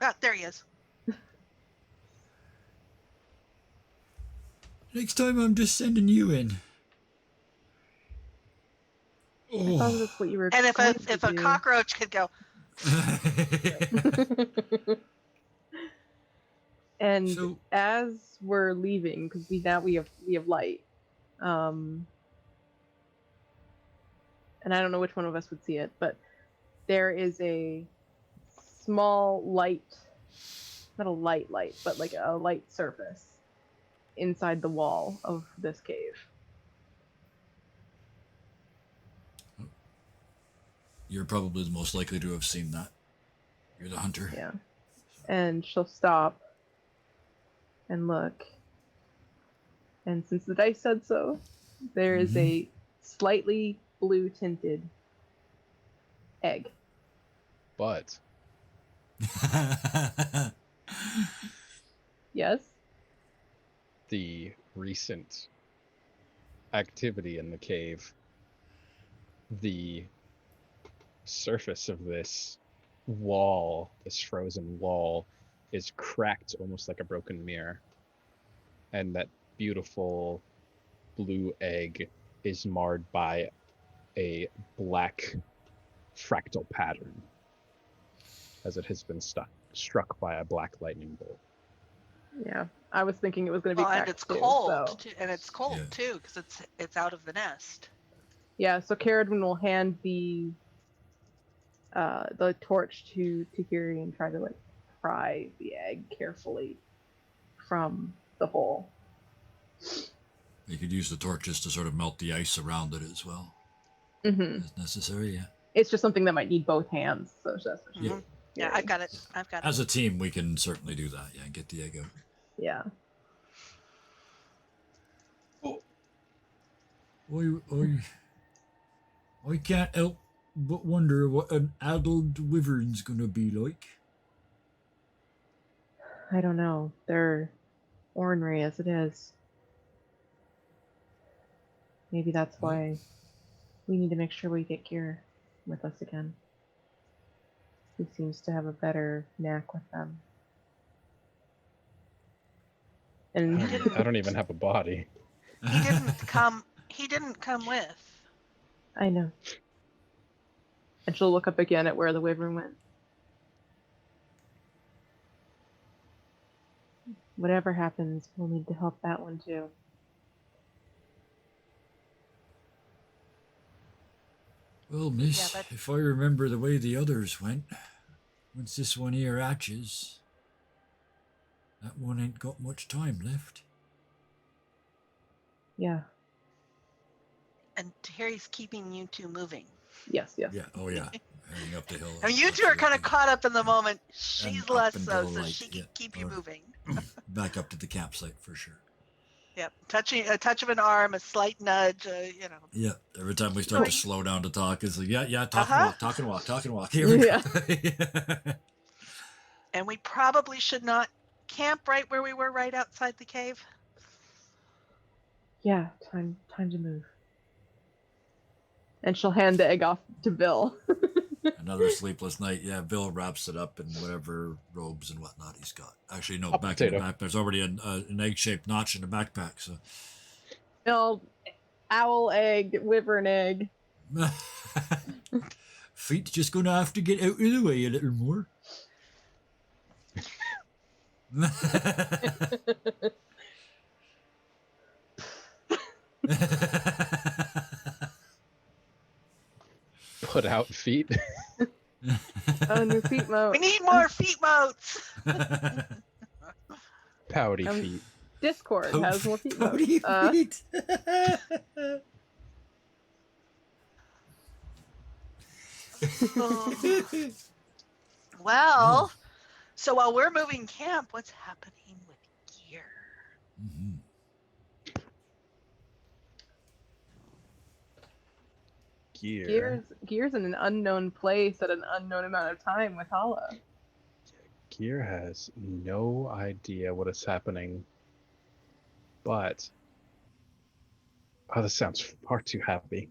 Ah, there he is. Next time, I'm just sending you in. I thought Oh. that's what you were And if going a to do. cockroach could go, And So- as we're leaving, because we have light, and I don't know which one of us would see it, but there is a small light, not a light, but like a light surface inside the wall of this cave. You're probably the most likely to have seen that. You're the hunter. Yeah. And she'll stop and look. And since the dice said so, there is a slightly blue tinted egg. But Yes? the recent activity in the cave, the surface of this wall, this frozen wall, is cracked almost like a broken mirror. and that beautiful blue egg is marred by a black fractal pattern as it has been struck by a black lightning bolt. Yeah, I was thinking it was going to be Well, and cracked it's too, cold, so. too, and it's cold Yeah. too, because it's out of the nest. Yeah, so Caradwin will hand the torch to Tahiri and try to like pry the egg carefully from the hole. You could use the torches to sort of melt the ice around it as well, Mm-hmm. as necessary. Yeah. It's just something that might need both hands, so that's what she's Yeah. Mhm. Yeah, I've got it. I've got it. As a team, we can certainly do that. Yeah, and get the egg out. Yeah. I can't help but wonder what an adult wyvern's gonna be like. I don't know. They're ornery as it is. Maybe that's why we need to make sure we get Gear with us again. He seems to have a better knack with them. And I don't even have a body. He didn't come. He didn't come with. I know. And she'll look up again at where the wyvern went. Whatever happens, we'll need to help that one too. Well, miss, Yeah, but- if I remember the way the others went, once this one here hatches, that one ain't got much time left. Yeah. And Harry's keeping you two moving. Yes, yes. Yeah, oh yeah, heading up the hill. I mean, you two are kind of absolutely. caught up in the moment. She's And less up so, until, so like, she can yeah, keep you or- moving. Back up to the campsite for sure. Yep, a touch of an arm, a slight nudge, Yeah, every time we start to slow down to talk, it's like, yeah, talk and walk. Here we go. And we probably should not camp right where we were, right outside the cave. Yeah, time to move. And she'll hand the egg off to Bill. Another sleepless night. Yeah, Bill wraps it up in whatever robes and whatnot he's got. Actually, no, Hot back in the potato. back. There's already an egg-shaped notch in the backpack. So, Bill, owl egg, wyvern egg. feet just gonna have to get out of the way a little more. Put out feet. Oh, new feet moat. We need more feet moats. Pouty feet. Discord has more feet moats. Pouty feet. Well, so while we're moving camp, what's happening with gear? Mhm. Gear's in an unknown place at an unknown amount of time with Hala. Gear has no idea what is happening, but this sounds far too happy.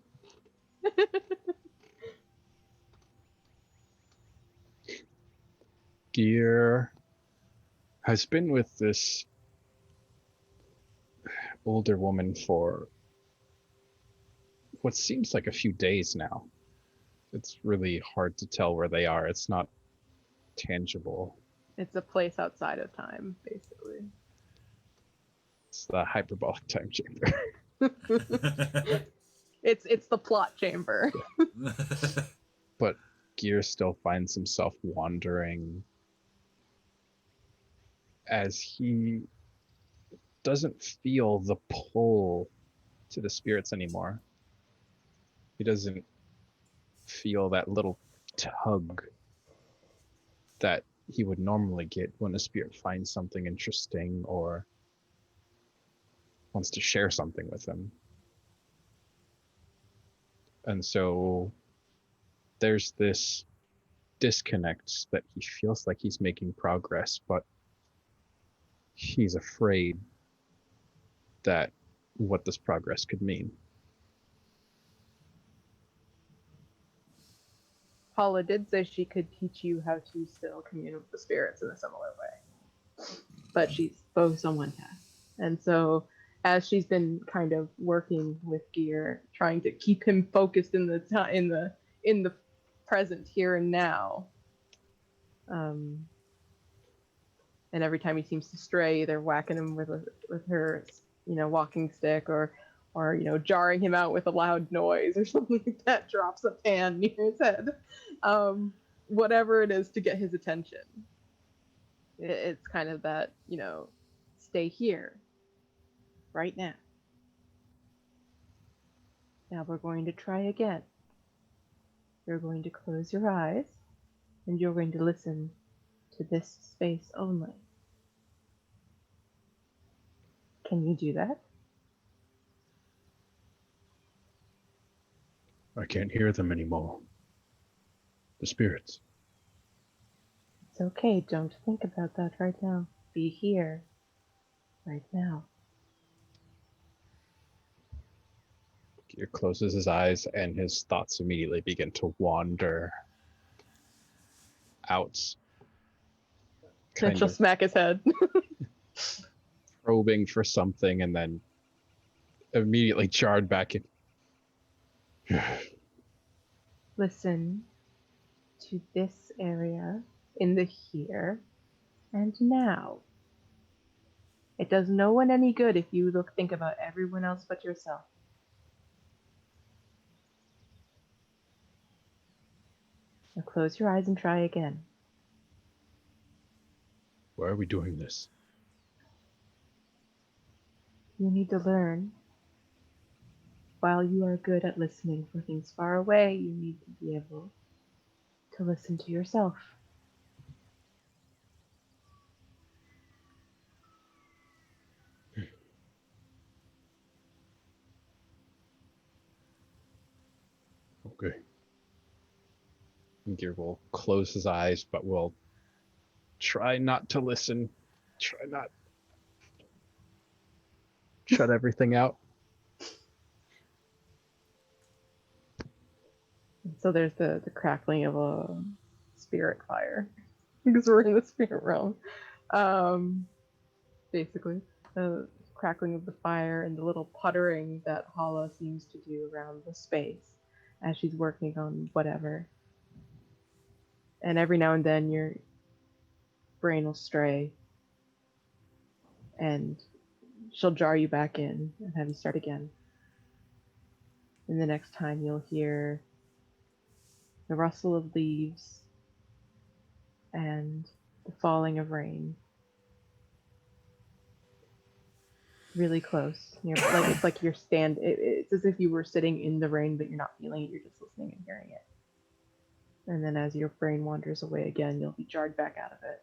Gear has been with this older woman for what seems like a few days now. It's really hard to tell where they are. It's not tangible. It's a place outside of time, basically. It's the hyperbolic time chamber. It's the plot chamber. But Gear still finds himself wandering as he doesn't feel the pull to the spirits anymore. He doesn't feel that little tug that he would normally get when a spirit finds something interesting or wants to share something with him. And so there's this disconnect that he feels like he's making progress, but he's afraid that what this progress could mean. Paula did say she could teach you how to still commune with the spirits in a similar way. But she's focused on one task. And so as she's been kind of working with Gear, trying to keep him focused in the present here and now, and every time he seems to stray, either whacking him with her walking stick, or jarring him out with a loud noise or something like that, drops a pan near his head, whatever it is to get his attention. It's kind of that, stay here right now. Now we're going to try again. You're going to close your eyes, and you're going to listen to this space only. Can you do that? I can't hear them anymore. The spirits. It's okay, don't think about that right now. Be here, right now. Gear closes his eyes and his thoughts immediately begin to wander out. Then she'll smack his head. Probing for something and then immediately jarred back in. Listen to this area in the here and now. It does no one any good if you think about everyone else but yourself. Now close your eyes and try again. Why are we doing this? You need to learn. While you are good at listening for things far away, you need to be able to listen to yourself. Okay. Gear will close his eyes, but will try not to listen. Try not. Shut everything out. So there's the crackling of a spirit fire, because we're in the spirit realm. Basically, the crackling of the fire and the little puttering that Hala seems to do around the space as she's working on whatever. And every now and then your brain will stray, and she'll jar you back in and have you start again. And the next time you'll hear the rustle of leaves and the falling of rain. Really close. It's like you're it's as if you were sitting in the rain, but you're not feeling it, you're just listening and hearing it. And then as your brain wanders away again, you'll be jarred back out of it.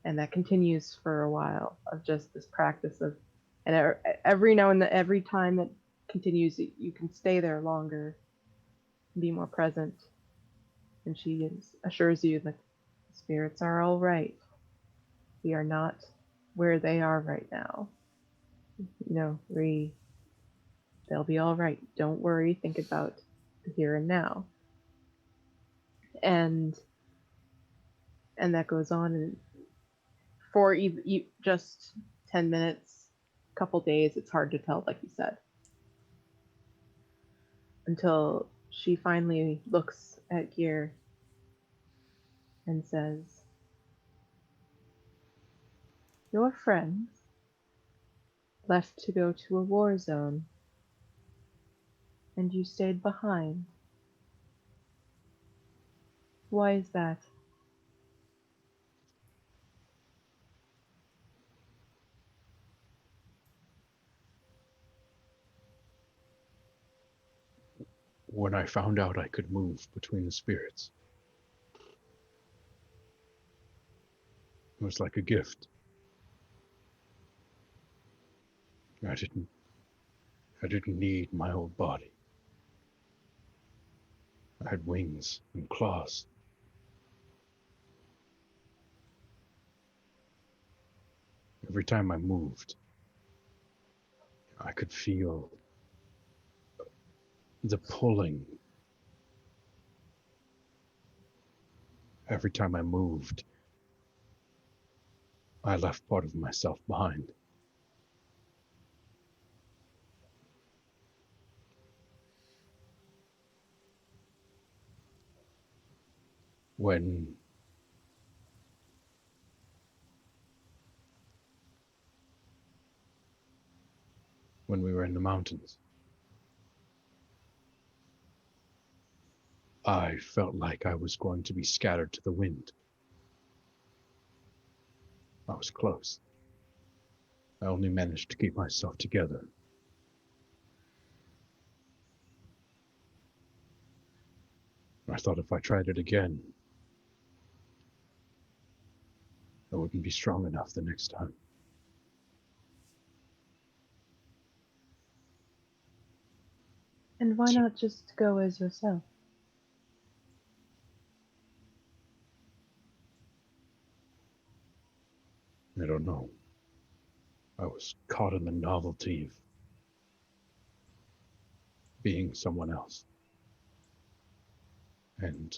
And that continues for a while of just this practice of, and every now and then, every time it continues, you can stay there longer, be more present. And she assures you that the spirits are all right. We are not where they are right now. They'll be all right. Don't worry. Think about the here and now. And that goes on, and for just 10 minutes, couple days, it's hard to tell, like you said, until she finally looks at Gear and says, "Your friends left to go to a war zone, and you stayed behind. Why is that?" When I found out I could move between the spirits, it was like a gift. I didn't need my old body. I had wings and claws. Every time I moved, I could feel the pulling. Every time I moved, I left part of myself behind. When we were in the mountains, I felt like I was going to be scattered to the wind. I was close. I only managed to keep myself together. I thought if I tried it again, I wouldn't be strong enough the next time. And why not just go as yourself? I don't know. I was caught in the novelty of being someone else. And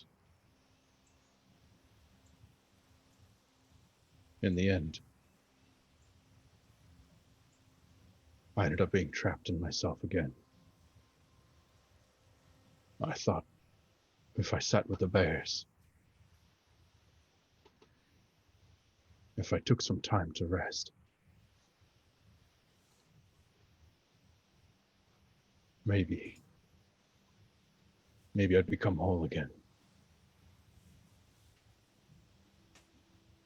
in the end, I ended up being trapped in myself again. I thought if I sat with the bears, if I took some time to rest, maybe I'd become whole again.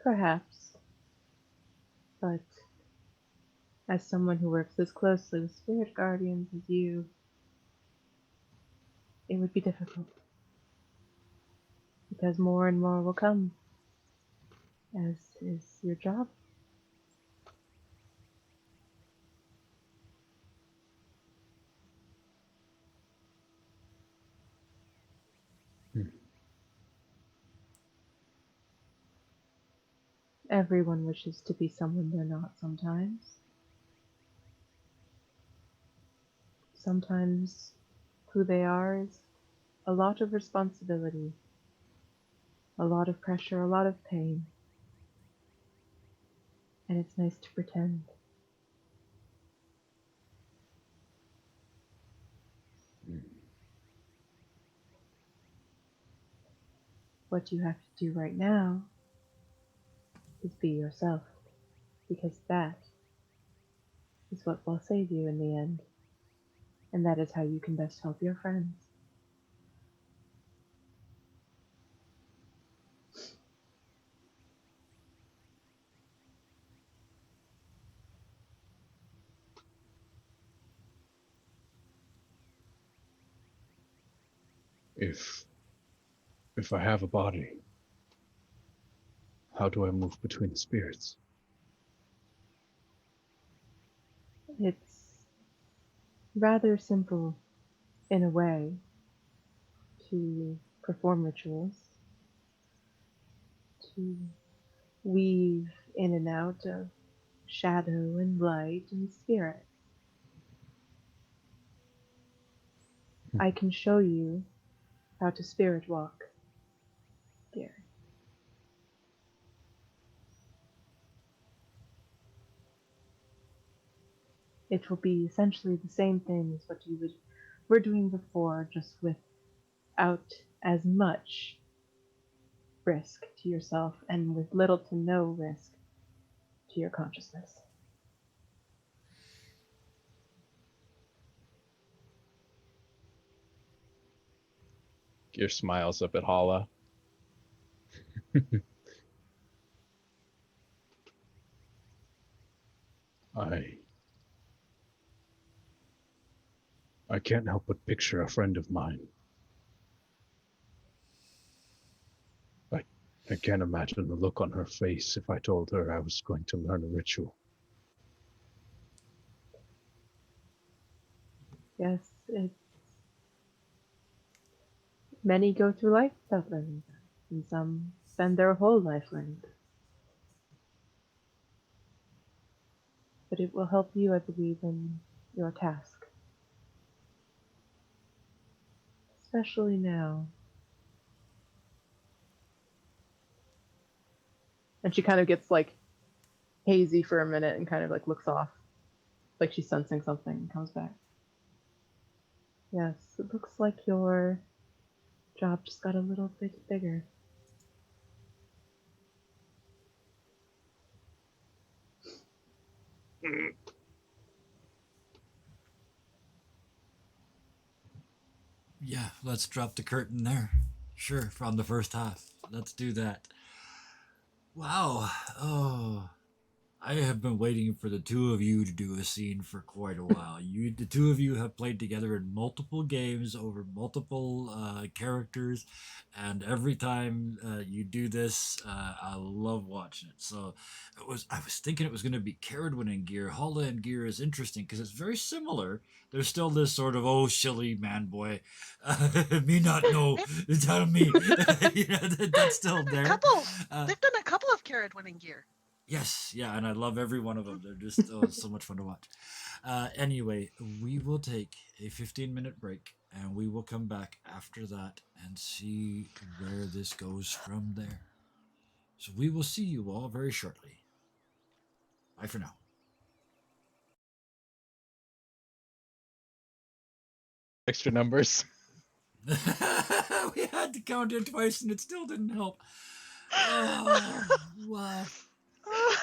Perhaps. But as someone who works as closely with spirit guardians as you, it would be difficult. Because more and more will come, as is your job. Everyone wishes to be someone they're not sometimes. Sometimes who they are is a lot of responsibility, a lot of pressure, a lot of pain. And it's nice to pretend. What you have to do right now is be yourself, because that is what will save you in the end, and that is how you can best help your friends. If I have a body, how do I move between the spirits? It's rather simple, in a way, to perform rituals, to weave in and out of shadow and light and spirit. I can show you how to spirit walk, Gary. It will be essentially the same thing as what you were doing before, just without as much risk to yourself and with little to no risk to your consciousness. Gear smiles up at Hala. I can't help but picture a friend of mine. I can't imagine the look on her face if I told her I was going to learn a ritual. Yes, many go through life without learning them, and some spend their whole life learning them. But it will help you, I believe, in your task. Especially now. And she kind of gets like hazy for a minute and kind of like looks off, like she's sensing something, and comes back. Yes, it looks like your job just got a little bit bigger. Yeah, let's drop the curtain there. Sure, from the first half. Let's do that. Wow. Oh, I have been waiting for the two of you to do a scene for quite a while. The two of you have played together in multiple games over multiple characters, and every time you do this, I love watching it. So I was thinking it was going to be Caradwin and Gear. Hala and Gear is interesting because it's very similar. There's still this sort of shilly man boy, me not know, tell me, that's still there. They've done a couple of Carrot winning gear. Yes, yeah, and I love every one of them. They're just so much fun to watch. Anyway, we will take a 15-minute break, and we will come back after that and see where this goes from there. So we will see you all very shortly. Bye for now. Extra numbers. We had to count it twice, and it still didn't help. Oh, wow.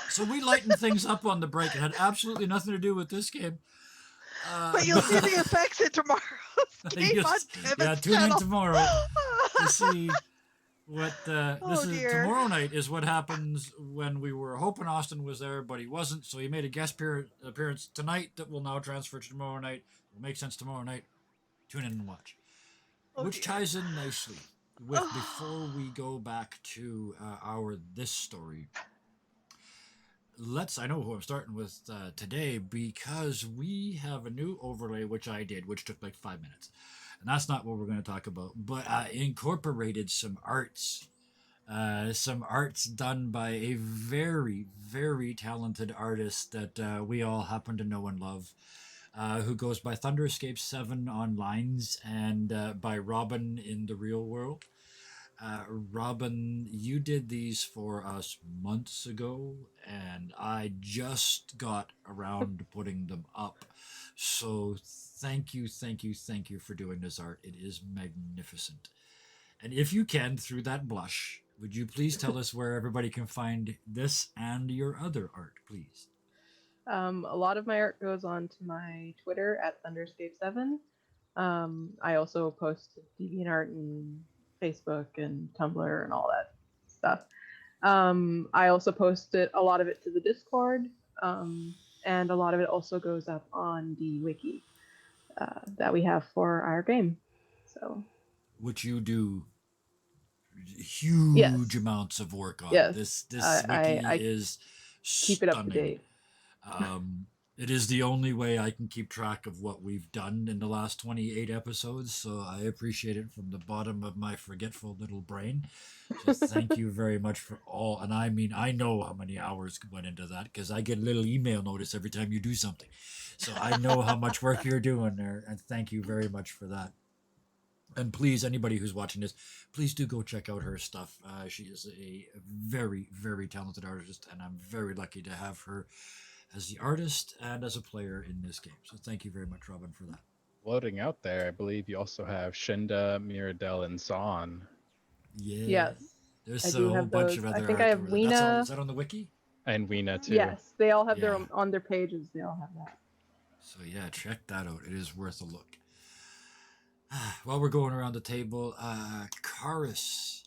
So we lightened things up on the break. It had absolutely nothing to do with this game. But you'll see the effects in tomorrow's game on Timmons tune in channel. tomorrow to see what Oh, dear. tomorrow night is what happens when we were hoping Austin was there, but he wasn't. So he made a guest appearance tonight that will now transfer to tomorrow night. It will make sense tomorrow night. Tune in and watch. Oh, Which dear. ties in nicely with before we go back to this story. I know who I'm starting with today because we have a new overlay, which I did, which took like 5 minutes. And that's not what we're going to talk about, but I incorporated some arts done by a very, very talented artist that we all happen to know and love, who goes by Thunderscape7 on lines and by Robin in the real world. Robin, you did these for us months ago, and I just got around to putting them up. So thank you for doing this art. It is magnificent. And if you can, through that blush, would you please tell us where everybody can find this and your other art, please? A lot of my art goes on to my Twitter at Thunderscape7. I also post to DeviantArt and Facebook and Tumblr and all that stuff. I also post a lot of it to the Discord, and a lot of it also goes up on the wiki that we have for our game. So, which you do huge amounts of work on. Yes. This wiki is keep it up to date. It is the only way I can keep track of what we've done in the last 28 episodes, so I appreciate it from the bottom of my forgetful little brain. So thank you very much for all. And I mean, I know how many hours went into that because I get a little email notice every time you do something. So I know how much work you're doing there, and thank you very much for that. And please, anybody who's watching this, please do go check out her stuff. She is a very, very talented artist, and I'm very lucky to have her as the artist and as a player in this game. So thank you very much, Robin, for that. Floating out there, I believe you also have Shinda, Mirabelle, and Zahn. Yeah. Yes. There's a whole bunch of other I think I have Weena. Is that on the wiki? And Weena, too. Yes, they all have their own, on their pages. They all have that. So yeah, check that out. It is worth a look. While we're going around the table, Karis,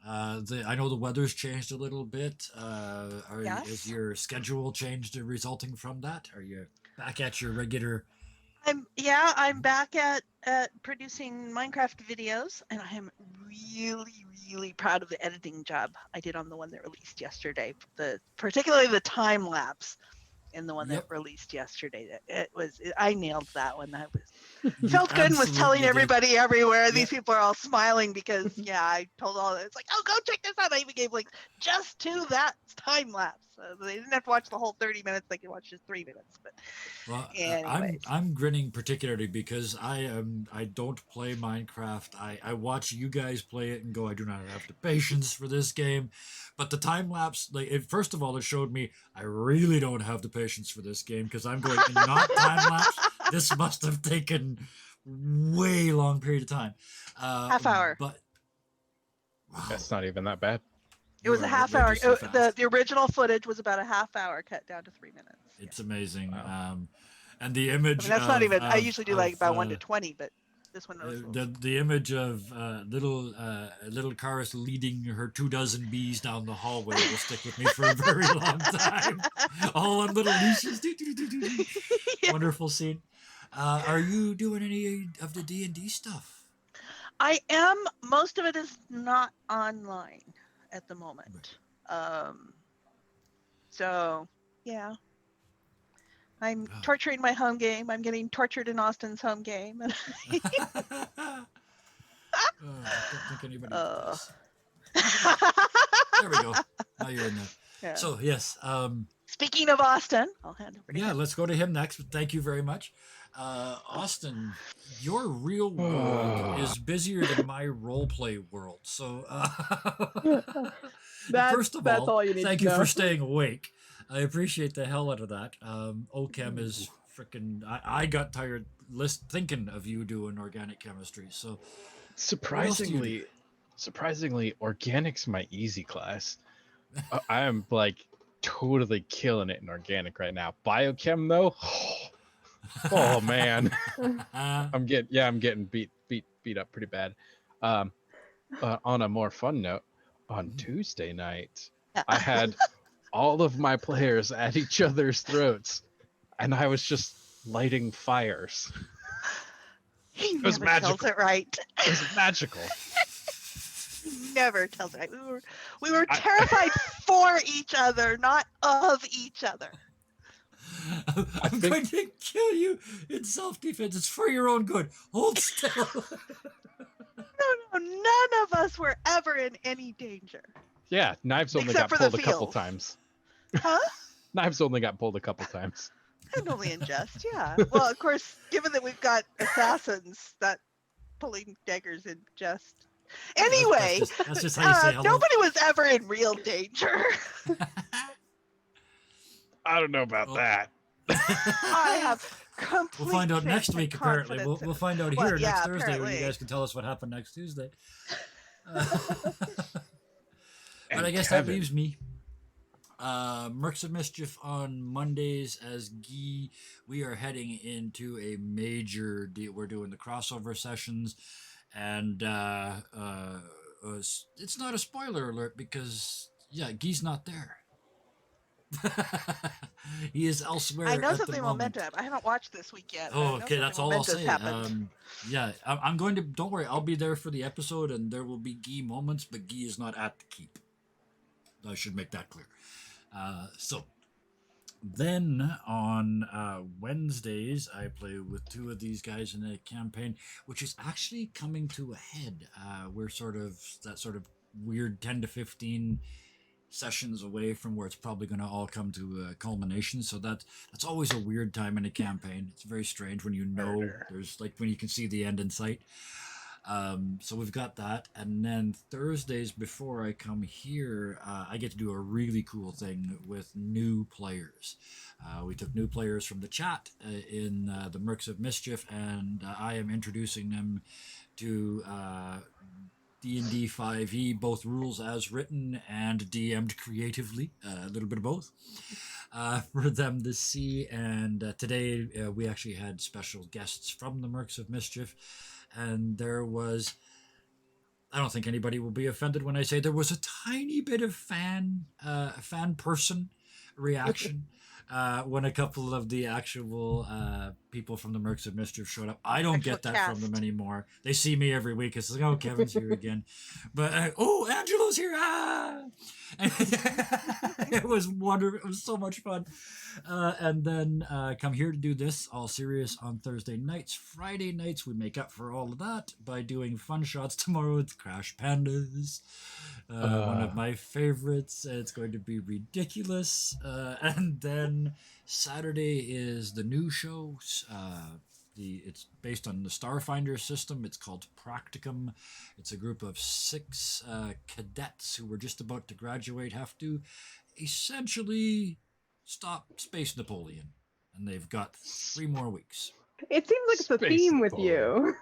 I know the weather's changed a little bit. Yes. Is your schedule changed resulting from that? Are you back at your regular? I'm back at producing Minecraft videos, and I am really proud of the editing job I did on the one that released yesterday. Particularly the time lapse in the one that released yesterday. I nailed that one. You felt good and was telling absolutely did. everybody everywhere. Yeah. These people are all smiling because I told all it's like, oh, go check this out. I even gave links just to that time lapse. They didn't have to watch the whole 30 minutes. They could watch just 3 minutes. But Well, anyways, I'm grinning particularly because I don't play Minecraft. I watch you guys play it and go, I do not have the patience for this game. But the time lapse, first of all, it showed me I really don't have the patience for this game because I'm going, not time lapse. This must have taken way long period of time. half hour. But wow, That's not even that bad. It was you a are half hour. outrageously fast. The original footage was about a half hour cut down to 3 minutes. It's amazing. Wow. And the image. I mean, that's not even. I usually do like about 1 to of, 20, but this one was. the image of little Karis leading her 24 bees down the hallway will stick with me for a very long time. All on little leashes. Yeah. Wonderful scene. Are you doing any of the D&D stuff? I am. Most of it is not online at the moment. So yeah, I'm torturing my home game. I'm getting tortured in Austin's home game. I don't think anybody does. There we go. Now you're in there. Yeah. So yes. Speaking of Austin, I'll hand over to him. Let's go to him next. Thank you very much. Austin, your real world is busier than my roleplay world. So, first of all, you need thank to you know. for staying awake. I appreciate the hell out of that. OChem is freaking. I got tired thinking of you doing organic chemistry. So, Surprisingly, organic's my easy class. I am like totally killing it in organic right now. Biochem though, oh man, I'm getting beat up pretty bad. On a more fun note, on Tuesday night, I had all of my players at each other's throats, and I was just lighting fires. He It was never magical. tells it right. It was magical. He never tells it right. We were terrified for each other, not of each other. I'm going to kill you in self-defense. It's for your own good. Hold still. No, none of us were ever in any danger. Yeah, knives only Except got for the pulled a couple feels. times. Huh? Knives only got pulled a couple times. And only in jest, yeah. Well, of course, given that we've got assassins, that pulling daggers in jest. Anyway, that's just how you say hello. nobody was ever in real danger. I don't know about that. I have complete. We'll find out faith next and week, apparently. confidence We'll in- find out Well, here yeah, next Thursday when apparently. you guys can tell us what happened next Tuesday. And But I guess Kevin. that leaves me. Mercs of Mischief on Mondays as Guy. We are heading into a major deal. We're doing the crossover sessions, and it's not a spoiler alert because Guy's not there. He is elsewhere. I know at something the moment. momentum. I haven't watched this week yet. but I Oh, know okay, something that's all I'll momentous say. happened. I'm going to. Don't worry, I'll be there for the episode, and there will be Guy moments, but Guy is not at the keep. I should make that clear. So then on Wednesdays, I play with two of these guys in a campaign, which is actually coming to a head. We're sort of weird 10 to 15 sessions away from where it's probably going to all come to a culmination. So that's always a weird time in a campaign. It's very strange when you know there's when you can see the end in sight. So we've got that, and then Thursdays before I come here, I get to do a really cool thing with new players. We took new players from the chat in the Mercs of Mischief, and I am introducing them to D&D 5e, both rules as written and DM'd creatively, a little bit of both, for them to see. And today we actually had special guests from the Mercs of Mischief. And there was, I don't think anybody will be offended when I say there was a tiny bit of fan person reaction when a couple of the actual people from the Mercs of Mischief showed up. I don't Actual get that from them cast. anymore. They see me every week. It's like, oh, Kevin's here again. But, oh, Angelo's here. Ah! And it was wonderful. It was so much fun. And then come here to do this, all serious, on Thursday nights. Friday nights, we make up for all of that by doing fun shots tomorrow with Crash Pandas. One of my favorites. It's going to be ridiculous. And then Saturday is the new show. It's based on the Starfinder system. It's called Practicum. It's a group of 6 cadets who were just about to graduate, have to essentially stop Space Napoleon. And they've got 3 more weeks. It seems like it's a Space theme with Napoleon. you.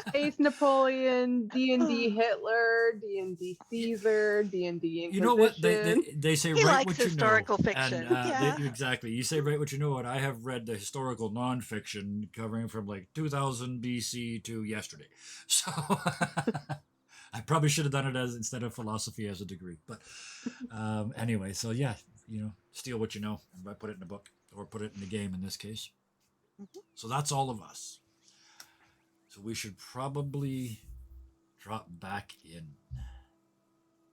Space Napoleon, D&D Hitler, D&D Caesar, D&D Inquisition. You know what? They say He write likes what you historical know. fiction. And, Yeah. exactly. You say write what you know, and I have read the historical nonfiction covering from like 2000 BC to yesterday. So I probably should have done it as instead of philosophy as a degree. But anyway, so yeah, steal what you know and put it in a book or put it in a game in this case. Mhm. So that's all of us. So we should probably drop back in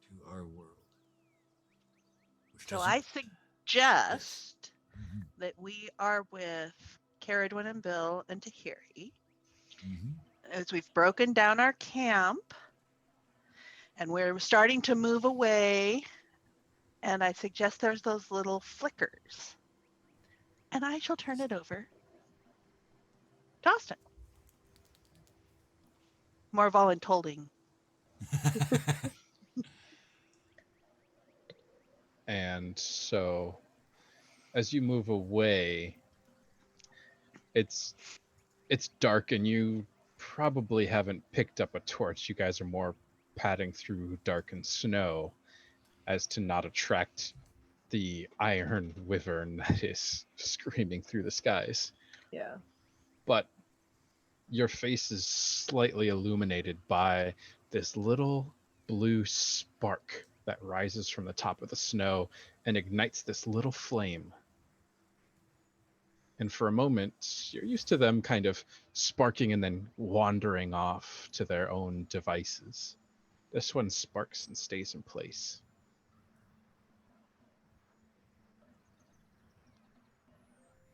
to our world. Which So doesn't- I suggest Mhm, that we are with Caradwin and Bill and Tahiri mhm. as we've broken down our camp and we're starting to move away. And I suggest there's those little flickers. And I shall turn it over to Austin. More voluntolding. And so, as you move away, it's dark, and you probably haven't picked up a torch. You guys are more padding through darkened snow, as to not attract the iron wyvern that is screaming through the skies. Yeah. But your face is slightly illuminated by this little blue spark that rises from the top of the snow and ignites this little flame. And for a moment, you're used to them kind of sparking and then wandering off to their own devices. This one sparks and stays in place.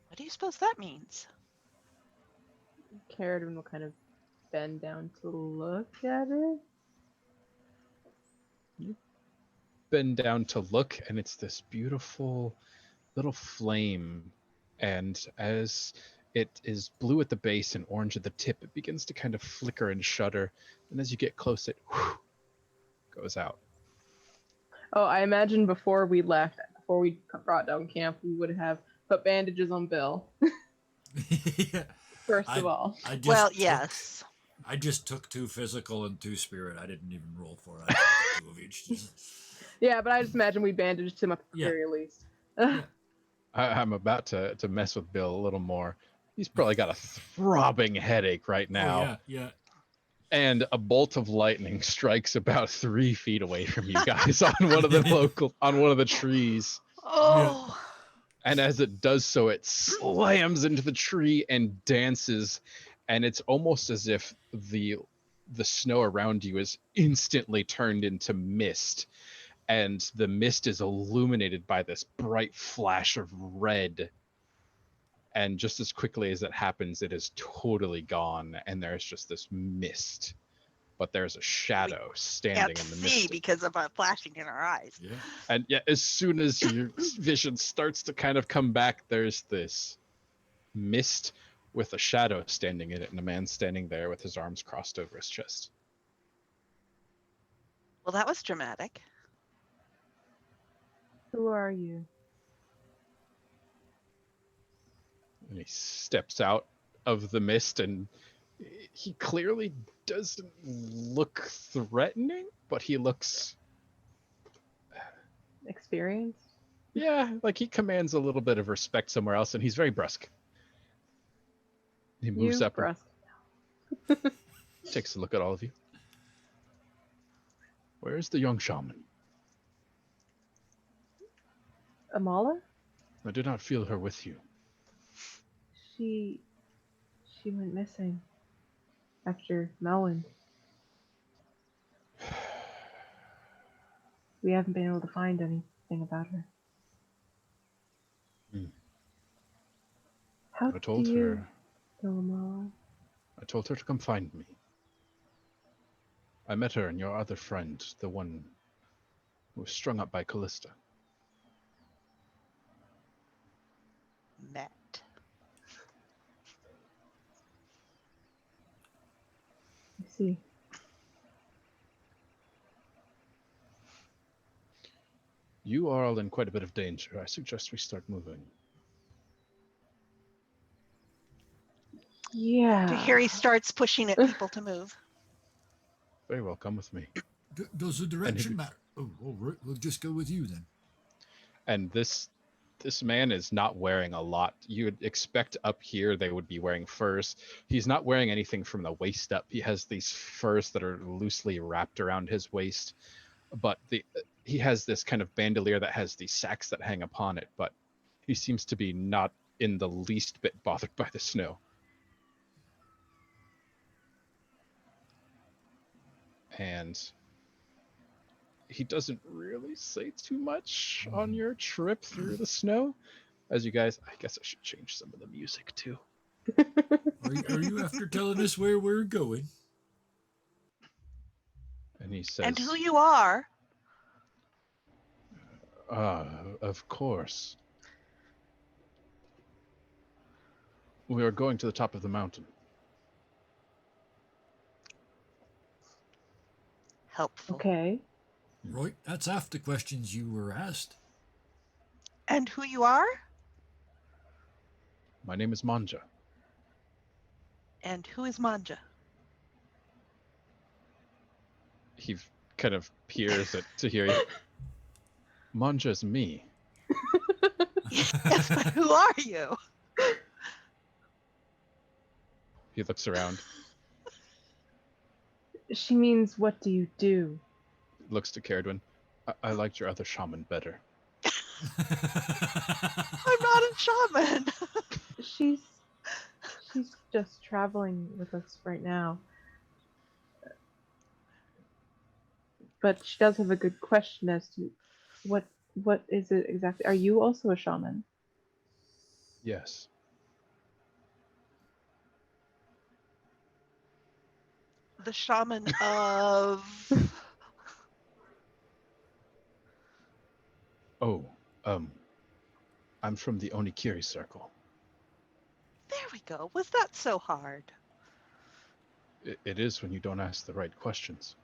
What do you suppose that means? Caradwin will kind of bend down to look at it. Bend down to look, and it's this beautiful little flame. And as it is blue at the base and orange at the tip, it begins to kind of flicker and shudder. And as you get close, it goes out. Oh, I imagine before we left, before we brought down camp, we would have put bandages on Bill, Yeah. first of all. I just Well, took- yes. I just took 2 physical and 2 spirit. I didn't even roll for it. I just took 2 of each. Yeah, but I just imagine we bandaged him up at the Yeah. very least. I'm about to mess with Bill a little more. He's probably got a throbbing headache right now. Oh, yeah. And a bolt of lightning strikes about 3 feet away from you guys on one of the trees. Oh. And as it does so, it slams into the tree and dances, and it's almost as if the snow around you is instantly turned into mist, and the mist is illuminated by this bright flash of red. And just as quickly as it happens, it is totally gone, and there's just this mist. But there's a shadow standing Can't in the see mist. because of flashing in our eyes. Yeah. And yeah, as soon as your vision starts to kind of come back, there's this mist with a shadow standing in it, and a man standing there with his arms crossed over his chest. Well, that was dramatic. Who are you? And he steps out of the mist, and he clearly doesn't look threatening, but he looks, Experience? yeah, like he commands a little bit of respect somewhere else, and he's very brusque. He moves You, up and brusque. takes a look at all of you. Where's the young shaman? Amala? I do not feel her with you. She went missing after Melwyn. We haven't been able to find anything about her. Hmm. How I told do you her. know Mala? I told her to come find me. I met her and your other friend, the one who was strung up by Callista. Met. I see. You are all in quite a bit of danger. I suggest we start moving. Yeah. To hear he starts pushing at people to move. Very well, come with me. Does the direction matter? Oh, all right. We'll just go with you then. And this man is not wearing a lot. You would expect up here they would be wearing furs. He's not wearing anything from the waist up. He has these furs that are loosely wrapped around his waist, but he has this kind of bandolier that has these sacks that hang upon it, but he seems to be not in the least bit bothered by the snow. And he doesn't really say too much on your trip through the snow. As you guys, I guess I should change some of the music too. Are you after telling us where we're going? And he says, And who you are. Of course. We are going to the top of the mountain. Helpful. Okay. Right, that's half the questions you were asked. And who you are? My name is Manja. And who is Manja? He kind of peers it to hear you. Manja's me. Yes, but who are you? He looks around, She means, what do you do? looks to Caradwin. I liked your other shaman better. I'm not a shaman. She's just traveling with us right now. But she does have a good question as to what is it exactly? Are you also a shaman? Yes. The shaman of... Oh, I'm from the Onikiri Circle. There we go. Was that so hard? It is when you don't ask the right questions.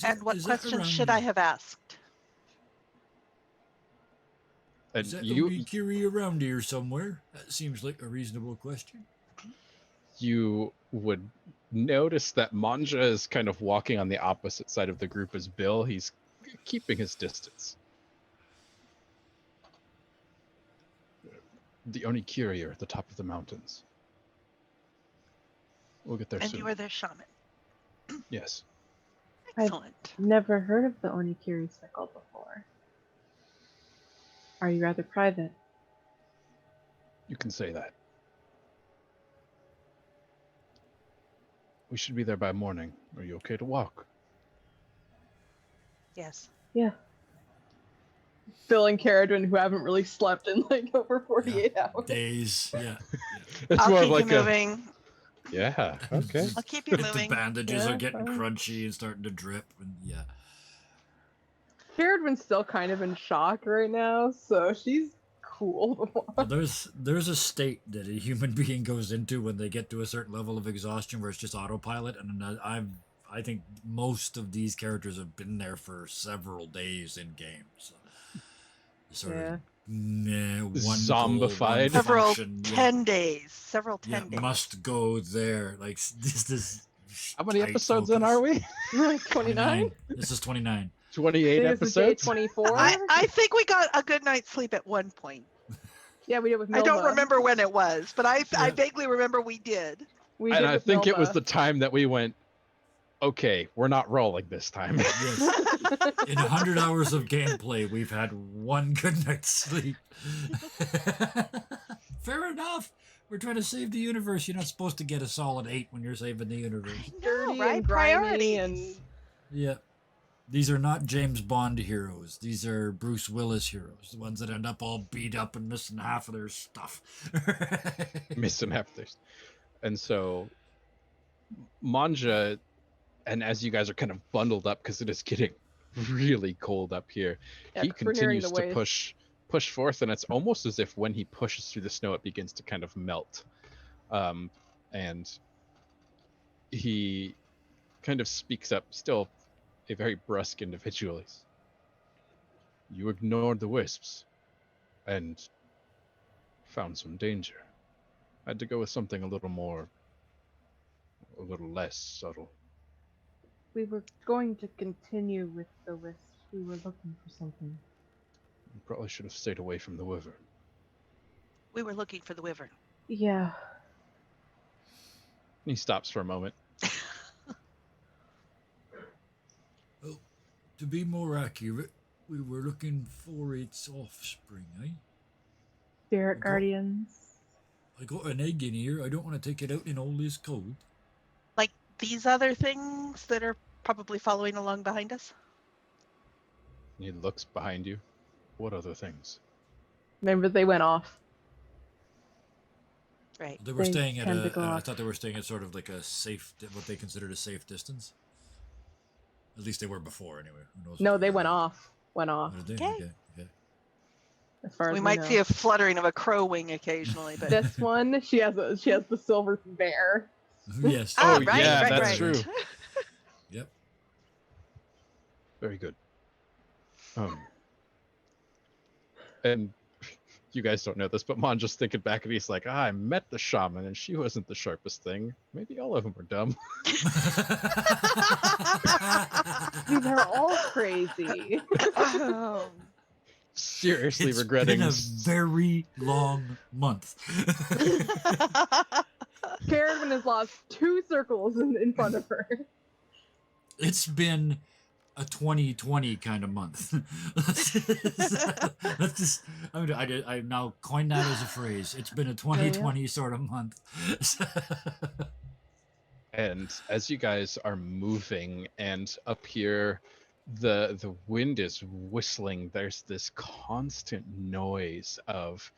And what is that questions around- should I have asked? And Is that you Onikiri around here somewhere? That seems like a reasonable question. you would notice that Manja is kind of walking on the opposite side of the group as Bill. He's keeping his distance. The Onikiri are at the top of the mountains. We'll get there And soon. you are their shaman. Yes. Excellent. Never heard of the Onikiri Circle before. Are you rather private? You can say that. We should be there by morning. Are you okay to walk? Yes. Yeah. Bill and Caradwin, who haven't really slept in like over 48 hours. Days, yeah. It's I'll more keep of like you moving. Yeah, okay. I'll keep you The moving. bandages Yeah, are getting fine. crunchy and starting to drip, and yeah. Caradwin's still kind of in shock right now, so she's cool. Well, there's a state that a human being goes into when they get to a certain level of exhaustion where it's just autopilot, and I think most of these characters have been there for several days in game. So sort Yeah. of one goal, Zombified. one Several function, 10 days. Several yeah, 10 days. must go there. Like this. How many tight episodes in focus. are we? Like 29? This is 29. 28 This is day episodes? 24? I think we got a good night's sleep at one point. Yeah, we did with Milva. I don't remember when it was, but I Yeah. vaguely remember we did. We And did I with think it was Milva. the time that we went, okay, we're not rolling this time. Yes. In 100 hours of gameplay, we've had one good night's sleep. Fair enough. We're trying to save the universe. You're not supposed to get a solid 8 when you're saving the universe. I know, Dirty right? and grimy Priorities. and Yeah. These are not James Bond heroes. These are Bruce Willis heroes. The ones that end up all beat up and missing half of their stuff. Missing half this. And so Manja, and as you guys are kind of bundled up because it is getting really cold up here, Yeah, he 'cause we're hearing continues the to waves. push forth, and it's almost as if when he pushes through the snow, it begins to kind of melt. And he kind of speaks up, still a very brusque individual. You ignored the wisps and found some danger. I had to go with something a little less subtle. we were going to continue with the wisps. We were looking for something. You probably should have stayed away from the wyvern. We were looking for the wyvern. Yeah. He stops for a moment. Well, to be more accurate, we were looking for its offspring, eh? Spirit Okay. guardians. I got an egg in here. I don't want to take it out in all this cold. Like these other things that are probably following along behind us? He looks behind you. What other things? Remember, they went off. Right. They were They staying at tend to a. go I off. thought they were staying at sort of like a safe, what they considered a safe distance. At least they were before, anyway. Who knows? No, what they are went now. off. Went off. Oh, did they? Okay. Okay. As far as We we might know. see a fluttering of a crow wing occasionally, but This one, she has the silver bear. Yes. Ah, Oh, right, yeah, right, that's right. true. Yep. Very good. And you guys don't know this, but Mon just thinking back and he's like, I met the shaman and she wasn't the sharpest thing. Maybe all of them are dumb. These are all crazy. Seriously It's regretting. been a very long month. Karen has lost 2 circles in front of her. It's been a 2020 kind of month. Let's just I now coined that as a phrase. It's been a 2020 sort of month. And as you guys are moving and up here, the wind is whistling. There's this constant noise of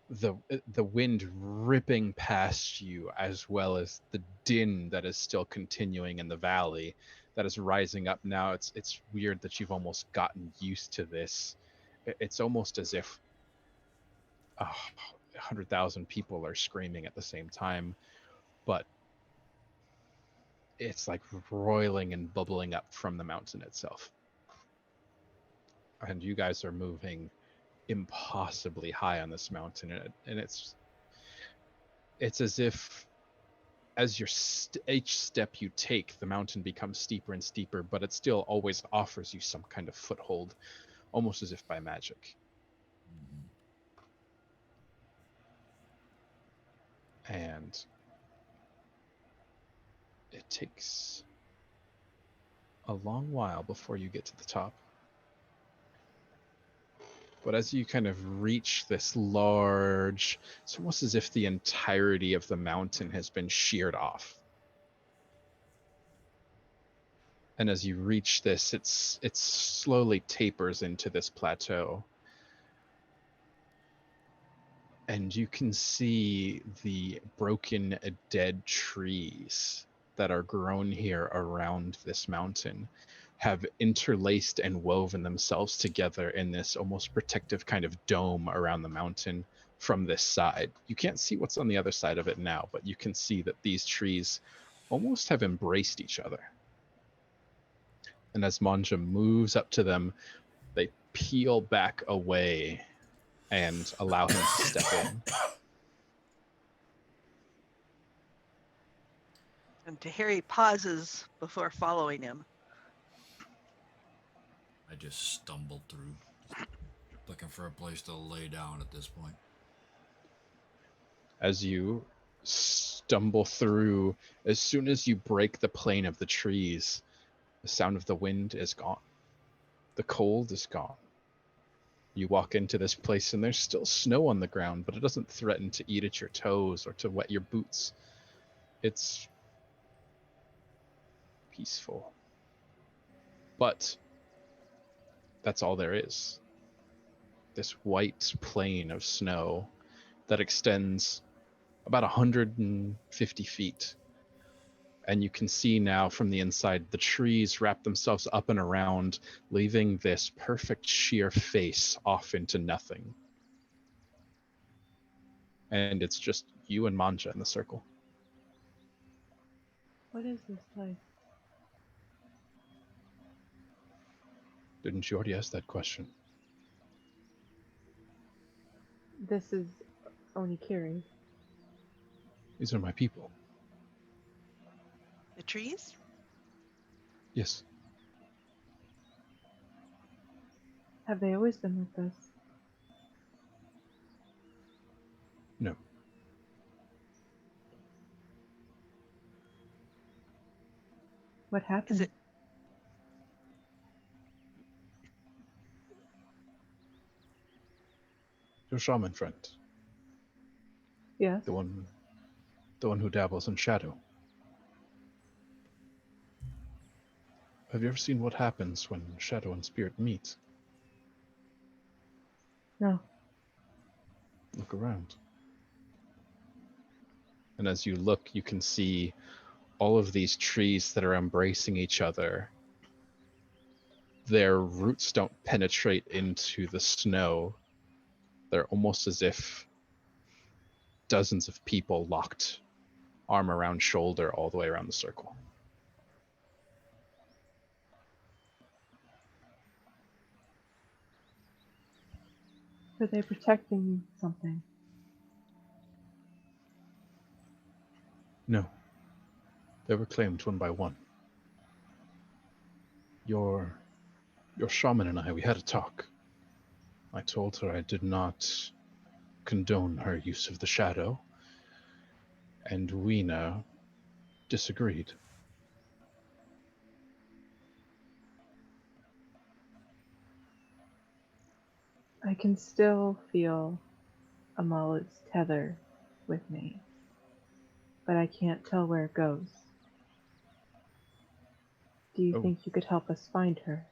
the wind ripping past you, as well as the din that is still continuing in the valley that is rising up now. It's weird that you've almost gotten used to this. It's almost as if 100,000 people are screaming at the same time, but it's like roiling and bubbling up from the mountain itself. And you guys are moving impossibly high on this mountain, and it's as if as each step you take, the mountain becomes steeper and steeper, but it still always offers you some kind of foothold, almost as if by magic. And it takes a long while before you get to the top. But as you kind of reach this large, it's almost as if the entirety of the mountain has been sheared off. And as you reach this, it slowly tapers into this plateau. And you can see the broken, dead trees that are grown here around this mountain have interlaced and woven themselves together in this almost protective kind of dome around the mountain from this side. You can't see what's on the other side of it now, but you can see that these trees almost have embraced each other. And as Manja moves up to them, they peel back away and allow him to step in. And Tahiri pauses before following him. I just stumbled through, looking for a place to lay down at this point. As you stumble through, as soon as you break the plane of the trees, the sound of the wind is gone. The cold is gone. You walk into this place and there's still snow on the ground, but it doesn't threaten to eat at your toes or to wet your boots. It's peaceful. But that's all there is. This white plain of snow that extends about 150 feet. And you can see now from the inside, the trees wrap themselves up and around, leaving this perfect sheer face off into nothing. And it's just you and Manja in the circle. What is this place? Didn't you already ask that question? This is Onikiri. These are my people. The trees? Yes. Have they always been like this? No. What happened? it- Your shaman friend. Yes. The one who dabbles in shadow. Have you ever seen what happens when shadow and spirit meet? No. Look around. And as you look, you can see all of these trees that are embracing each other. Their roots don't penetrate into the snow. They're almost as if dozens of people locked arm around shoulder all the way around the circle. Are they protecting something? No. They were claimed one by one. Your shaman and I, we had a talk. I told her I did not condone her use of the shadow, and Weena disagreed. I can still feel Amala's tether with me, but I can't tell where it goes. Do you Oh. think you could help us find her?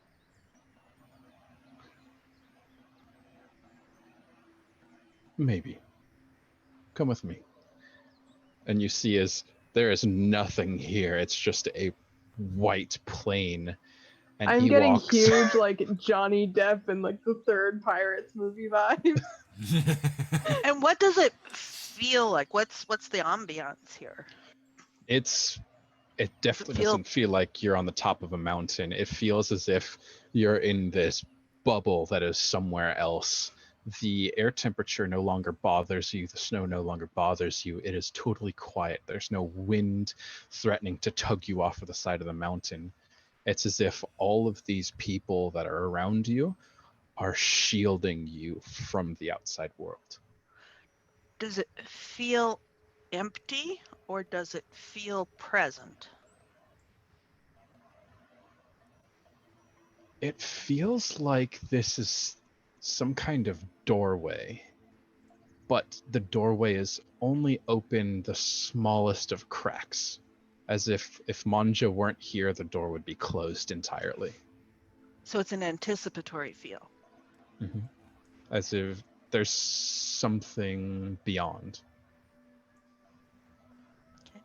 Maybe. Come with me. And you see as there is nothing here. It's just a white plain. And I'm he getting walks... huge, like Johnny Depp and like the third Pirates movie vibes. And what does it feel like? What's the ambiance here? It definitely feel- doesn't feel like you're on the top of a mountain. It feels as if you're in this bubble that is somewhere else. The air temperature no longer bothers you. The snow no longer bothers you. It is totally quiet. There's no wind threatening to tug you off of the side of the mountain. It's as if all of these people that are around you are shielding you from the outside world. Does it feel empty or does it feel present? It feels like this is some kind of doorway, but the doorway is only open the smallest of cracks, as if Manja weren't here, the door would be closed entirely. So it's an anticipatory feel. Mm-hmm. As if there's something beyond. Okay.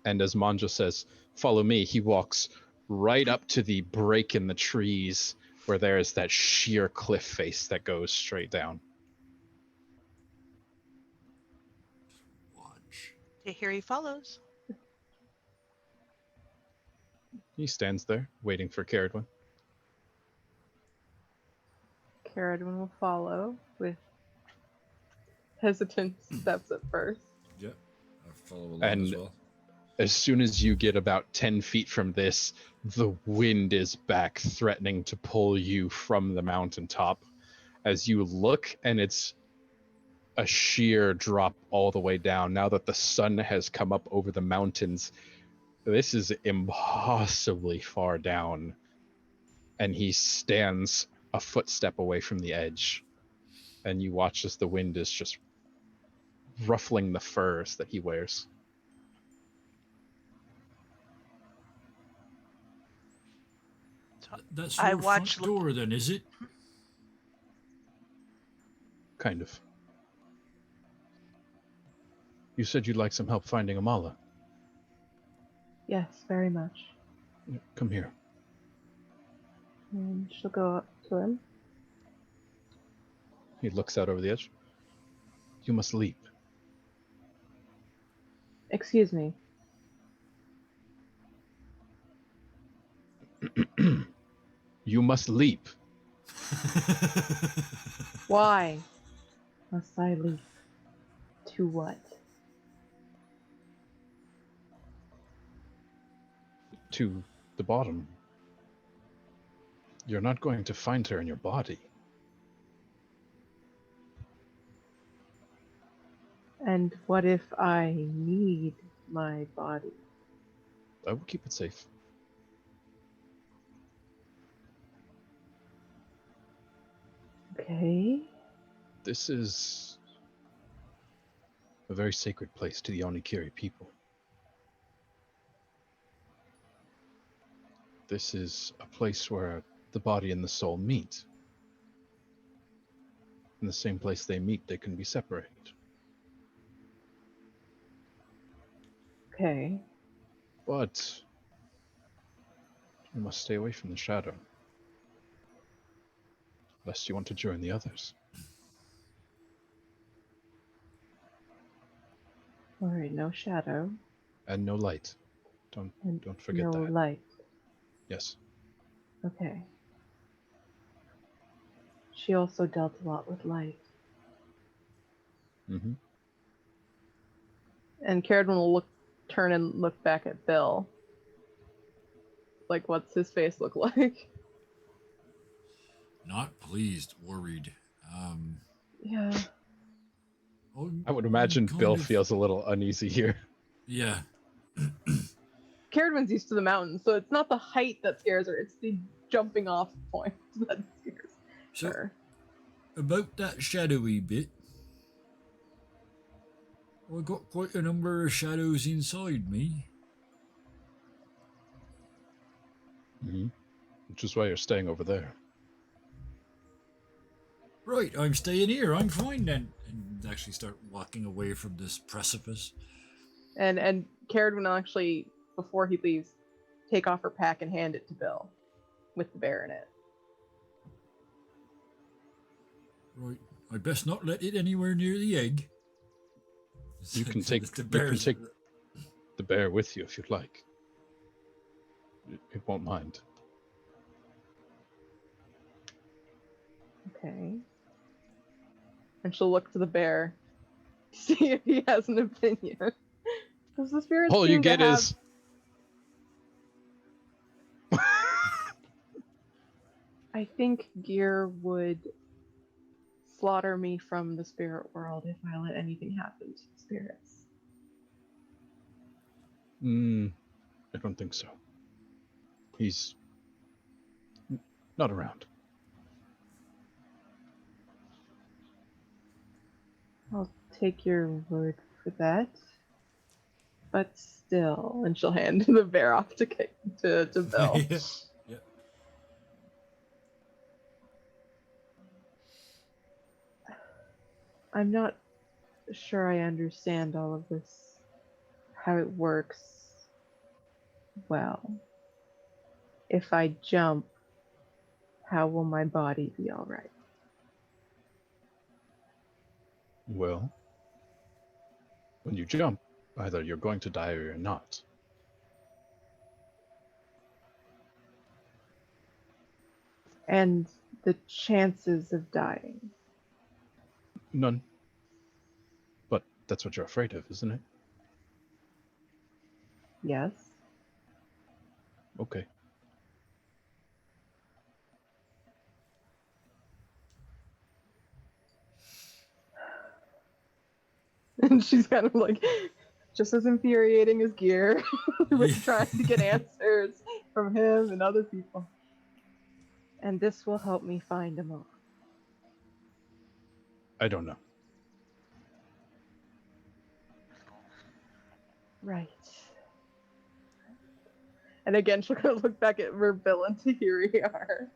And as Manja says, "Follow me," he walks right up to the break in the trees where there is that sheer cliff face that goes straight down. Watch. Here he follows. He stands there, waiting for Caradwin. Caradwin will follow with hesitant steps at first. Yep. I follow along And as well. as soon as you get about 10 feet from this, the wind is back, threatening to pull you from the mountaintop. As you look, and it's a sheer drop all the way down. Now that the sun has come up over the mountains, this is impossibly far down. And he stands a footstep away from the edge, and you watch as the wind is just ruffling the furs that he wears. That's I your watch front door then, is it? Kind of. You said you'd like some help finding Amala. Yes, very much. Come here. And she'll go up to him. He looks out over the edge. You must leap. Excuse me. You must leap. Why must I leap? To what? To the bottom. You're not going to find her in your body. And what if I need my body? I will keep it safe. Okay. This is a very sacred place to the Onikiri people. This is a place where the body and the soul meet. In the same place they meet, they can be separated. Okay. But you must stay away from the shadow, lest you want to join the others. Alright, no shadow. And no light. And Don't forget no that. light. Yes. Okay. She also dealt a lot with light. Mm-hmm. And Caradon will turn and look back at Bill. Like, what's his face look like? Not pleased, worried. Yeah. I would imagine Bill Kind of- feels a little uneasy here. Yeah. Caradon's used to the mountains, so it's not the height that scares her, it's the jumping off point that scares So, her. about that shadowy bit, I got quite a number of shadows inside me. Mm-hmm. Which is why you're staying over there. Right, I'm staying here. I'm fine then. And actually start walking away from this precipice. And Caradon will actually, before he leaves, take off her pack and hand it to Bill with the bear in it. Right, I best not let it anywhere near the egg. You can take The the bear's- bear with you if you'd like. It won't mind. Okay. And she'll look to the bear to see if he has an opinion. Does the spirit All you seem to get have... is I think Gear would slaughter me from the spirit world if I let anything happen to the spirits. I don't think so. He's not around. I'll take your word for that. But still, and she'll hand the bear off to Bill. Yeah. Yeah. I'm not sure I understand all of this, how it works well. If I jump, how will my body be alright? Well, when you jump, either you're going to die or you're not. And the chances of dying. None. But that's what you're afraid of, isn't it? Yes. Okay. And she's kind of like, just as infuriating as Gear, with Yeah. trying to get answers from him and other people. And this will help me find Amon. I don't know. Right. And again, she'll kind of look back at where Bill and Tahiri are.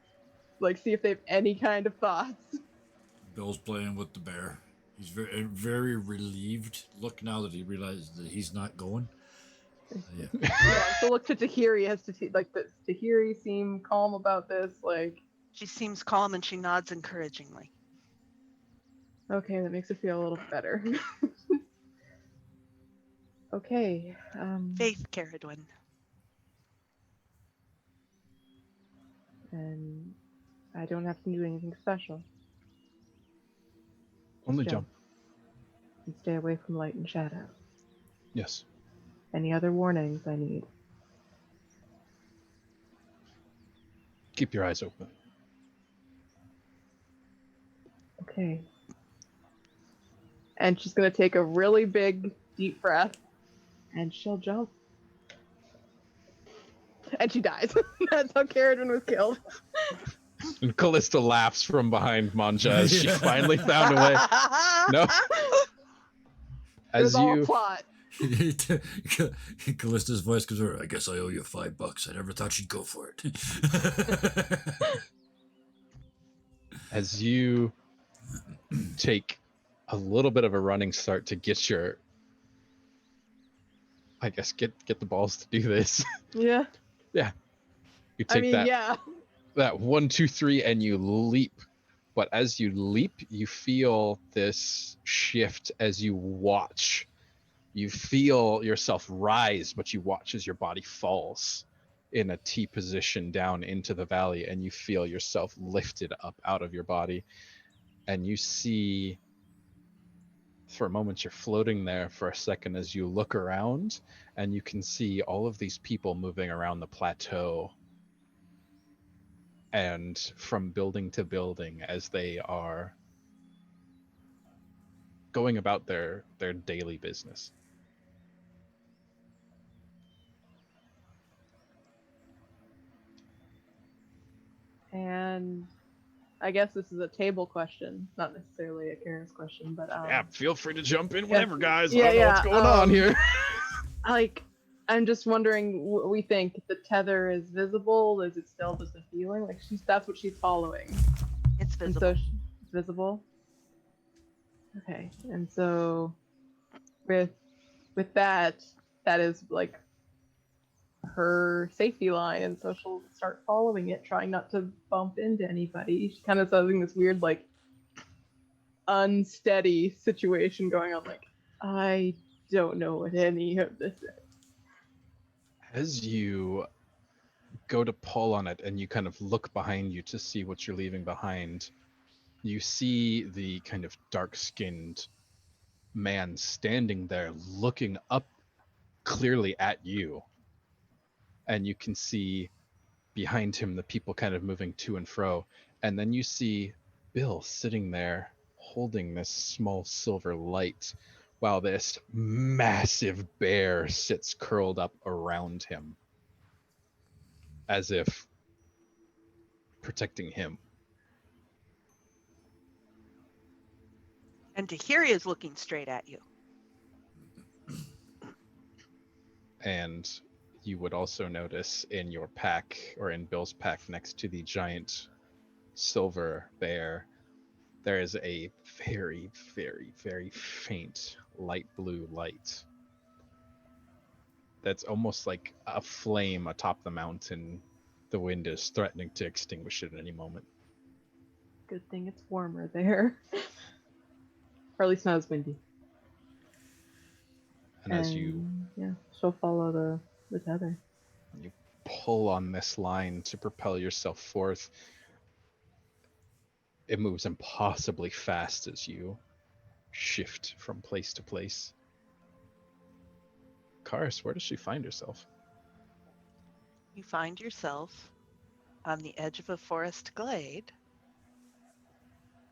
Like, see if they have any kind of thoughts. Bill's playing with the bear. He's very relieved look now that he realized that he's not going. Yeah. Yeah, so look to Tahiri as to like, does Tahiri seem calm about this? Like, She seems calm and she nods encouragingly. okay, that makes it feel a little better. Okay. Faith, Caradwin. And I don't have to do anything special. Only Just jump. And stay away from light and shadow. Yes. Any other warnings I need? Keep your eyes open. Okay. And she's gonna take a really big, deep breath, and she'll jump. And she dies. That's how Caradwin was killed. And Callista laughs from behind Manja as she finally found a way. No. It was As all a you plot. Callista's voice comes over. I guess I owe you $5. I never thought she'd go for it. as you take a little bit of a running start to get your, I guess, get the balls to do this. Yeah. You take that yeah. that 1, 2, 3, and you leap. But as you leap, you feel this shift as you watch. You feel yourself rise, but you watch as your body falls in a T position down into the valley, and you feel yourself lifted up out of your body. And you see, for a moment, you're floating there for a second as you look around, and you can see all of these people moving around the plateau and from building to building as they are going about their daily business. And I guess this is a table question, not necessarily a Karen's question, but Yeah, feel free to jump in yeah. whenever, guys. Yeah, I don't know what's going on here. like, I'm just wondering, we think the tether is visible? Is it still just a feeling? Like, that's what she's following. It's And visible. so it's visible? Okay, and so with that is like her safety line, and so she'll start following it, trying not to bump into anybody. She kind of having this weird, like, unsteady situation going on. Like, I don't know what any of this is. As you go to pull on it and you kind of look behind you to see what you're leaving behind, you see the kind of dark-skinned man standing there looking up clearly at you. And you can see behind him the people kind of moving to and fro. And then you see Bill sitting there holding this small silver light while this massive bear sits curled up around him as if protecting him. And Tahiri is looking straight at you. And you would also notice in your pack, or in Bill's pack next to the giant silver bear, there is a very, very, very faint light blue light that's almost like a flame atop the mountain. The wind is threatening to extinguish it at any moment. Good thing it's warmer there. Or at least not as windy. And as you yeah, she'll follow the tether. pull on this line to propel yourself forth, it moves impossibly fast as you shift from place to place. Karis, where does she find herself? You find yourself on the edge of a forest glade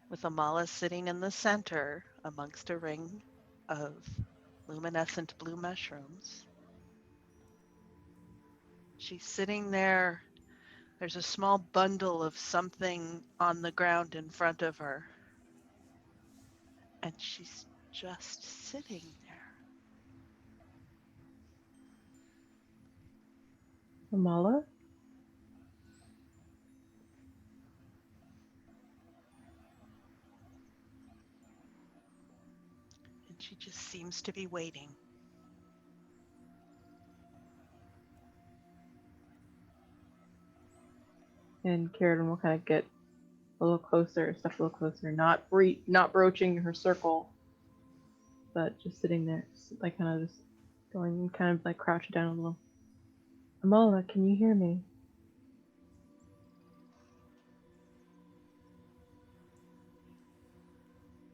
with Amala sitting in the center amongst a ring of luminescent blue mushrooms. She's sitting there There's a small bundle of something on the ground in front of her. And she's just sitting there. Amala? And she just seems to be waiting. And Carradine will kind of get a little closer, step a little closer, not broaching her circle, but just sitting there, like kind of just going, kind of like crouching down a little. Amala, can you hear me?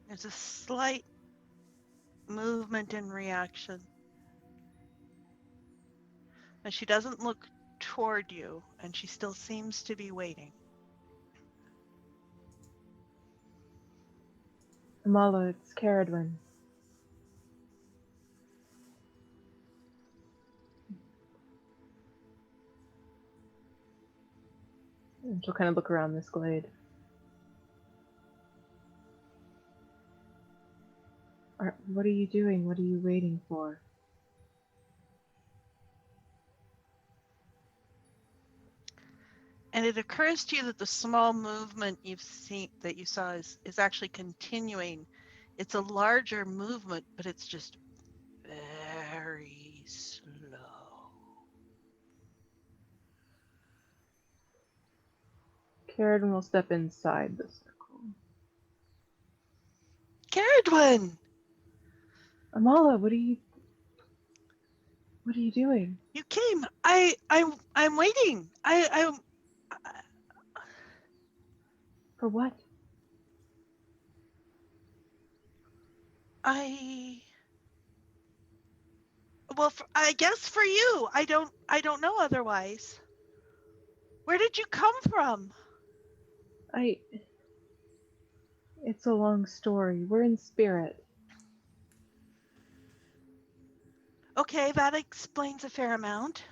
There's a slight movement in reaction. And she doesn't look toward you, and she still seems to be waiting. Amala, it's Carradine. And she'll kind of look around this glade. What are you doing? What are you waiting for? And it occurs to you that the small movement you saw is actually continuing. It's a larger movement, but it's just very slow. Carradine will step inside the circle. Carradine! Amala, what are you doing? You came. I'm waiting. For what? Well, I guess for you. I don't know otherwise. Where did you come from? It's a long story. We're in spirit. Okay, that explains a fair amount.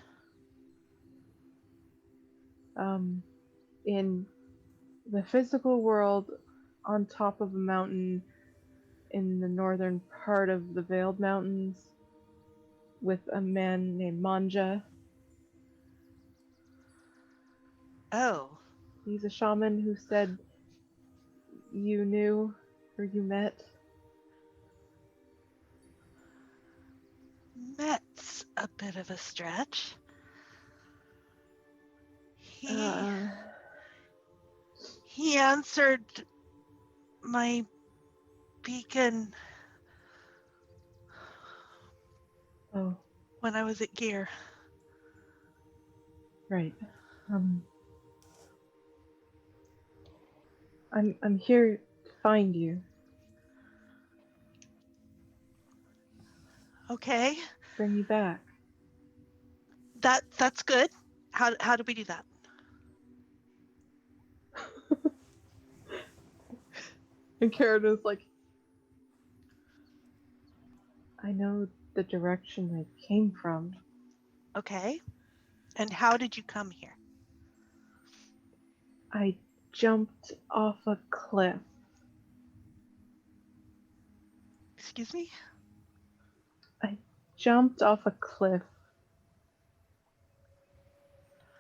In the physical world, on top of a mountain in the northern part of the Veiled Mountains, with a man named Manja. Oh. He's a shaman who said you knew or you met. Met's a bit of a stretch. He answered my beacon when I was at Gear. Right. I'm here to find you. Okay. Bring you back. That's good. How do we do that? And Carradine's like, I know the direction I came from. Okay. And how did you come here? I jumped off a cliff. Excuse me? I jumped off a cliff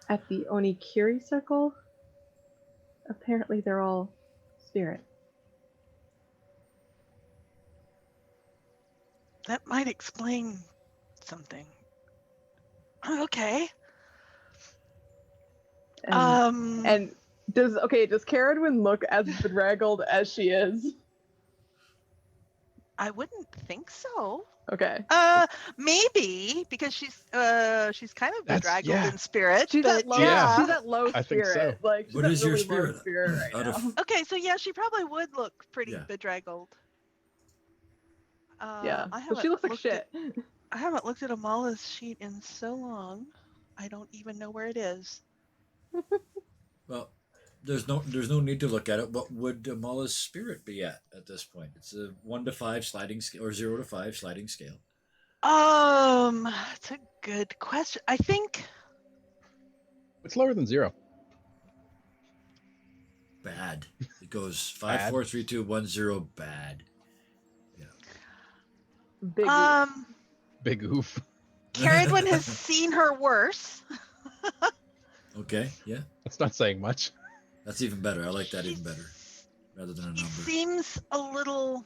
at the Onikiri Circle. Apparently they're all spirit. That might explain something. Okay. And does Carradine look as bedraggled as she is? I wouldn't think so. Okay. Maybe because she's kind of bedraggled in spirit. She's but at low. yeah. She's at low spirit. I think so. Like she's What at is your really spirit? low spirit right now. Okay, so yeah, she probably would look pretty Yeah. bedraggled. Yeah. I So haven't she looks like looked shit. I haven't looked at Amala's sheet in so long. I don't even know where it is. Well, there's no need to look at it. What would Amala's spirit be at this point? It's a 1 to 5 sliding scale or 0 to 5 sliding scale. That's a good question. I think It's lower than 0. Bad. It goes Bad? 5, 4, 3, 2, 1, 0. Bad. Big. Big oof. Caradwin has seen her worse. Okay. Yeah. That's not saying much. That's even better. I like that even He's- better, rather than a He number. seems a little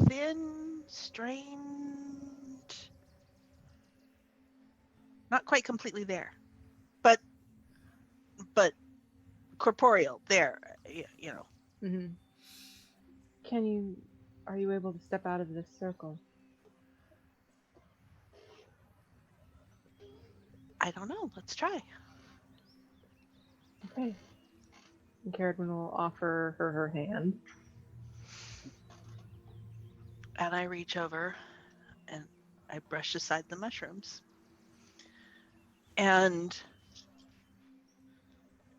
thin, strained. Not quite completely there, but corporeal there. You know. Mhm. Are you able to step out of this circle? I don't know. Let's try. Okay. And Caradwin will offer her hand. And I reach over and I brush aside the mushrooms. And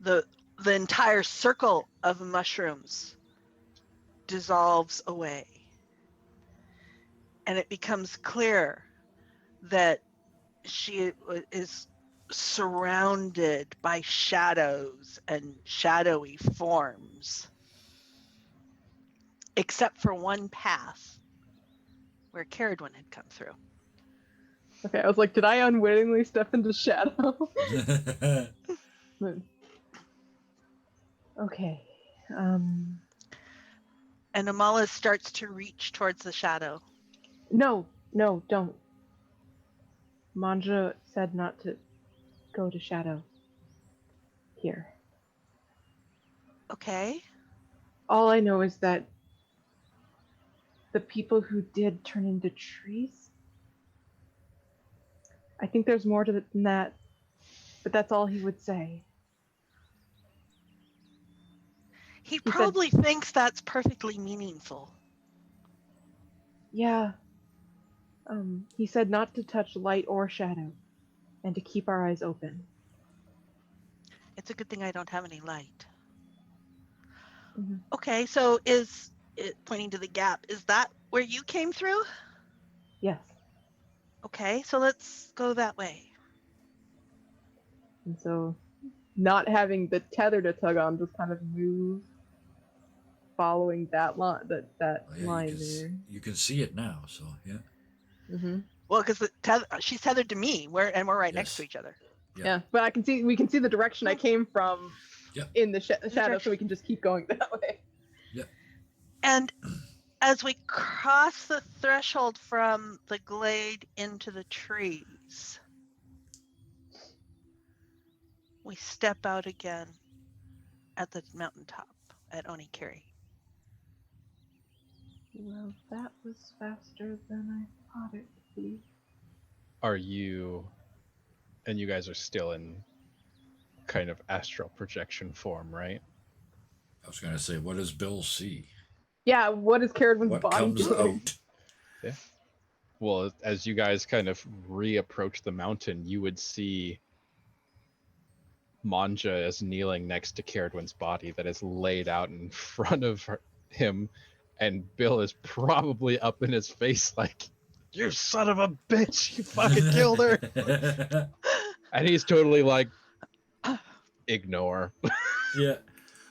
the entire circle of mushrooms dissolves away. And it becomes clear that she is surrounded by shadows and shadowy forms, except for one path where Caradwin had come through. Okay, I was like, did I unwittingly step into shadow? Okay. And Amala starts to reach towards the shadow. No, don't. Manja said not to go to shadow. Here. Okay. All I know is that the people who did turn into trees. I think there's more to it than that, but that's all he would say. He said- probably thinks that's perfectly meaningful. Yeah. He said not to touch light or shadow, and to keep our eyes open. It's a good thing I don't have any light. Mhm. Okay, so is it pointing to the gap? Is that where you came through? Yes. Okay, so let's go that way. And so, not having the tether to tug on, just kind of move, following that line. That Oh, yeah, line there. you can see it now, so yeah. Mm-hmm. Well, because she's tethered to me, we're right next to Yes. each other. Yeah, but we can see the direction I came from Yep. in the shadow, so direction. we can just keep going that way. Yep. And as we cross the threshold from the glade into the trees, we step out again at the mountaintop at Onikiri. Well, that was faster than I thought it would be. Are you, and you guys are still in kind of astral projection form, right? I was going to say, what does Bill see? Yeah, what is Caradwin's What body comes doing? out? Yeah. Well, as you guys kind of reapproach the mountain, you would see Manja is kneeling next to Caradwin's body that is laid out in front of him, and Bill is probably up in his face like, "You son of a bitch! You fucking killed her!" And he's totally like, ignore. Yeah.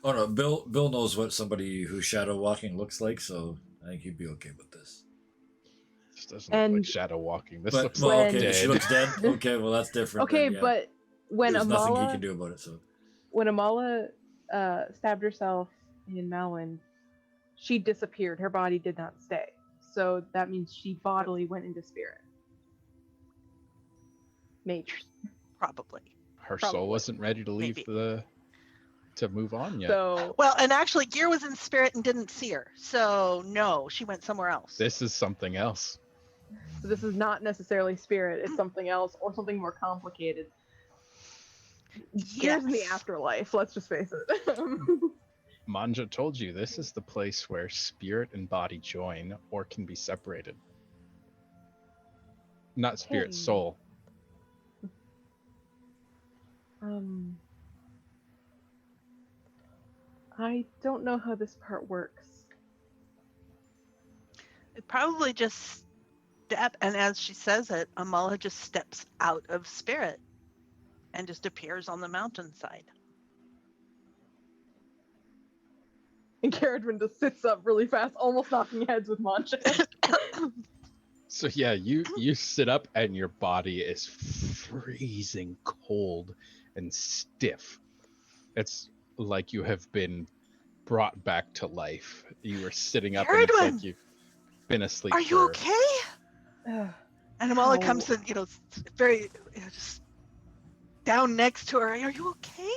Oh no, Bill knows what somebody who's shadow walking looks like, so I think he'd be okay with this. This doesn't look like And- shadow walking. This But looks well, like okay, dead. she looks dead. Okay, well that's different. Okay, then, yeah. but when There's nothing he Amala can do about it. So stabbed herself in Malwyn, she disappeared. Her body did not stay. So that means she bodily went into spirit. Maybe. Probably. Her Probably. soul wasn't ready to leave Maybe. to move on yet. So Well, and actually, Gear was in spirit and didn't see her. So, no, she went somewhere else. This is something else. this is not necessarily spirit. It's something else or something more complicated. Gears in the Yes. afterlife. Let's just face it. Manja told you this is the place where spirit and body join or can be separated. Not spirit, Hey. soul. I don't know how this part works. It probably just step, and as she says it, Amala just steps out of spirit. and just appears on the mountainside. And Caradwin just sits up really fast, almost knocking heads with Mancha. So yeah, you sit up and your body is freezing cold and stiff. It's like you have been brought back to life. You were sitting up and it's Caradwin! like you've been asleep Are you okay? And Amala Ow. comes in, very, just down next to her. Are you okay?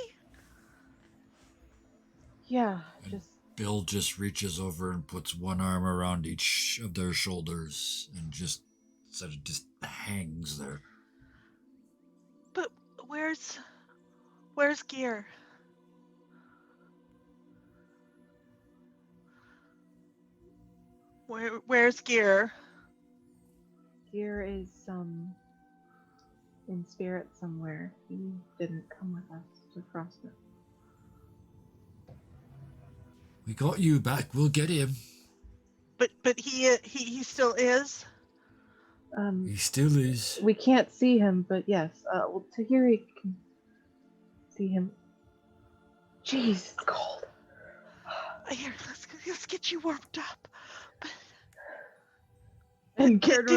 Yeah, And just Bill just reaches over and puts one arm around each of their shoulders and just sort of just hangs there. But where's Gear? Where's Gear? Gear is in spirit somewhere. He didn't come with us to Frostness. We got you back. We'll get him. But he still is. He still is. We can't see him, but yes. Well, Tahiri can see him. Jeez, it's cold. Here, let's get you warmed up. And Did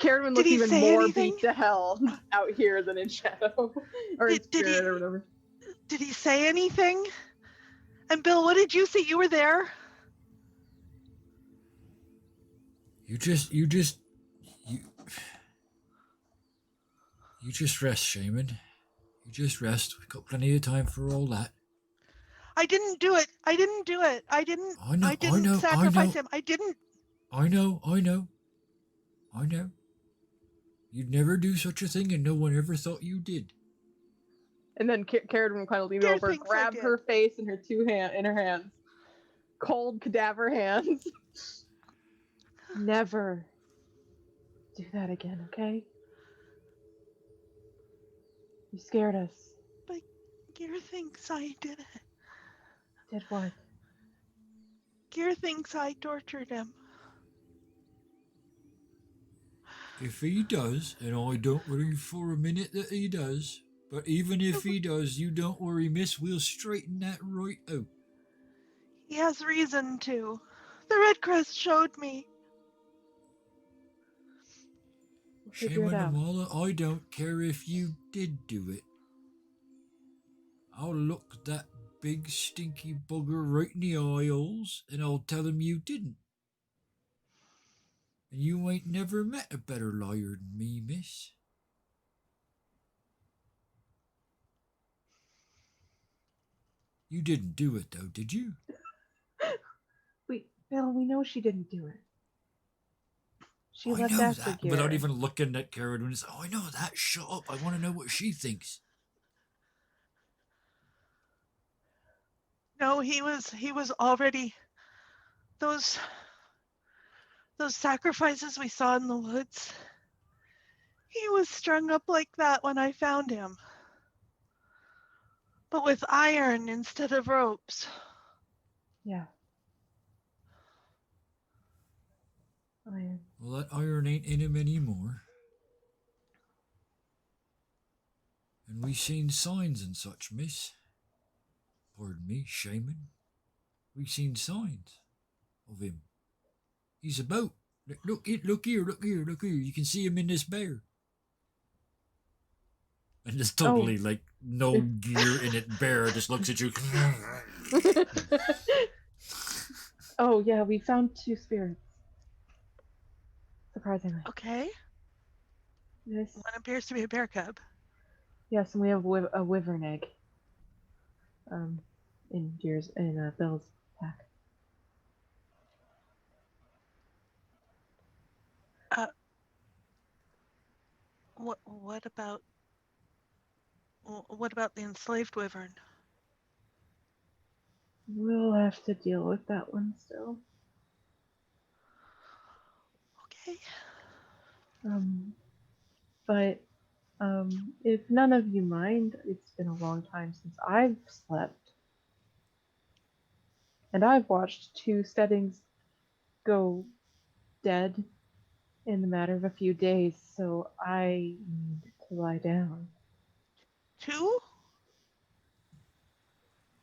Caradwin looks he even say more anything? beat to hell out here than in shadow or in Did he- spirit or whatever. Did he say anything? And Bill, what did you say? You were there? You just rest, Shaman. You just rest. We've got plenty of time for all that. I didn't do it. I didn't sacrifice him. I didn't. I know. You'd never do such a thing, and no one ever thought you did. And then Caradwin will kind of lean Gear over, thinks I grab did. her face in her in her hands. Cold cadaver hands. Never do that again, okay? You scared us. But Gear thinks I did it. Did what? Gear thinks I tortured him. If he does, and I don't worry for a minute that he does, but even if he does, you don't worry, miss, we'll straighten that right out. He has reason to. The Red Crest showed me. We'll figure it Shaman out. Amala, I don't care if you did do it. I'll look that big stinky bugger right in the eyeballs, and I'll tell him you didn't. And you ain't never met a better liar than me, miss. You didn't do it, though, did you? Bill, we know she didn't do it. She I left know after that, Gear. without even looking at Karen and it's, oh, I know that. Shut up. I want to know what she thinks. No, he was already those sacrifices we saw in the woods. He was strung up like that when I found him. But with iron instead of ropes. Yeah. Iron. Well, that iron ain't in him anymore. And we seen signs and such, miss. Pardon me, shaman. We seen signs of him. He's about. Look here. You can see him in this bear. And it's totally like no gear in it. Bear just looks at you. Oh yeah, we found 2 spirits. Surprisingly. Okay. This. One appears to be a bear cub. Yes, and we have a wyvern egg. In Bill's pack. What about the enslaved wyvern? We'll have to deal with that one still. Okay. But if none of you mind, it's been a long time since I've slept. And I've watched 2 steadings go dead in the matter of a few days, so I need to lie down. 2?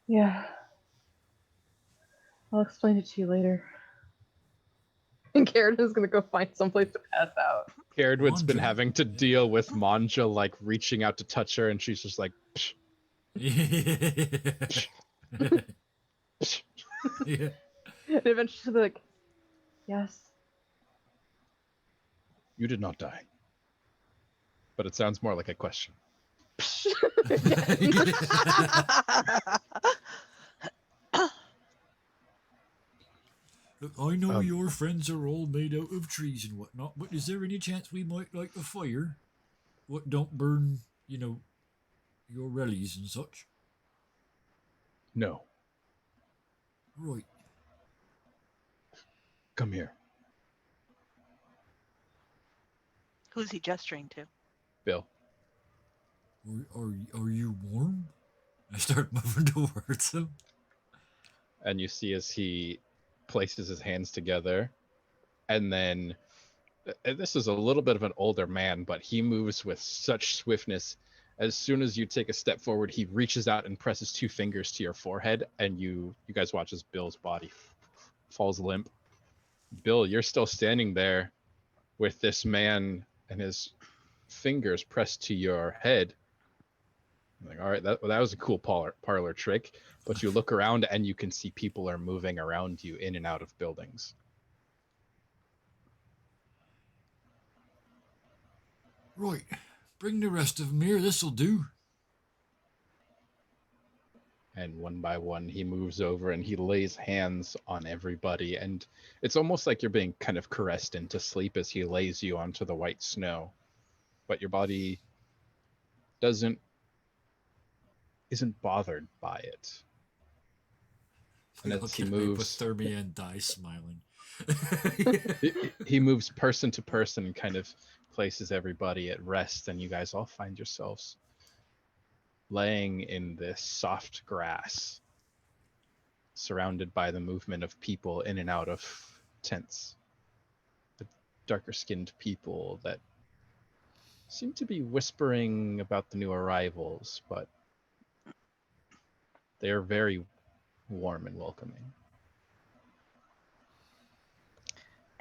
Yeah. I'll explain it to you later. And Karen is gonna go find someplace to pass out. Caradwood's been Manja. having to deal with Manja like reaching out to touch her, and she's just like, psh, psh, psh. Yeah. And eventually she'll be like, yes. You did not die. But it sounds more like a question. Look, I know Um, your friends are all made out of trees and whatnot, but is there any chance we might light a fire? What don't burn, your relies and such? No. Right. Come here, Who's he gesturing to? Bill. Are you warm? I start moving towards him. And you see as he places his hands together, and then this is a little bit of an older man, but he moves with such swiftness. As soon as you take a step forward, he reaches out and presses 2 fingers to your forehead, and you guys watch as Bill's body falls limp. Bill, you're still standing there with this man and his fingers pressed to your head. I'm like, all right, that was a cool parlor trick. But you look around and you can see people are moving around you in and out of buildings. Right. Bring the rest of them here. This'll do. And one by one, he moves over and he lays hands on everybody. And it's almost like you're being kind of caressed into sleep as he lays you onto the white snow. But your body isn't bothered by it. And I'll as he get moves, hypothermia and die smiling. he moves person to person and kind of places everybody at rest, and you guys all find yourselves laying in this soft grass, surrounded by the movement of people in and out of tents. The darker skinned people that seem to be whispering about the new arrivals, but they are very warm and welcoming.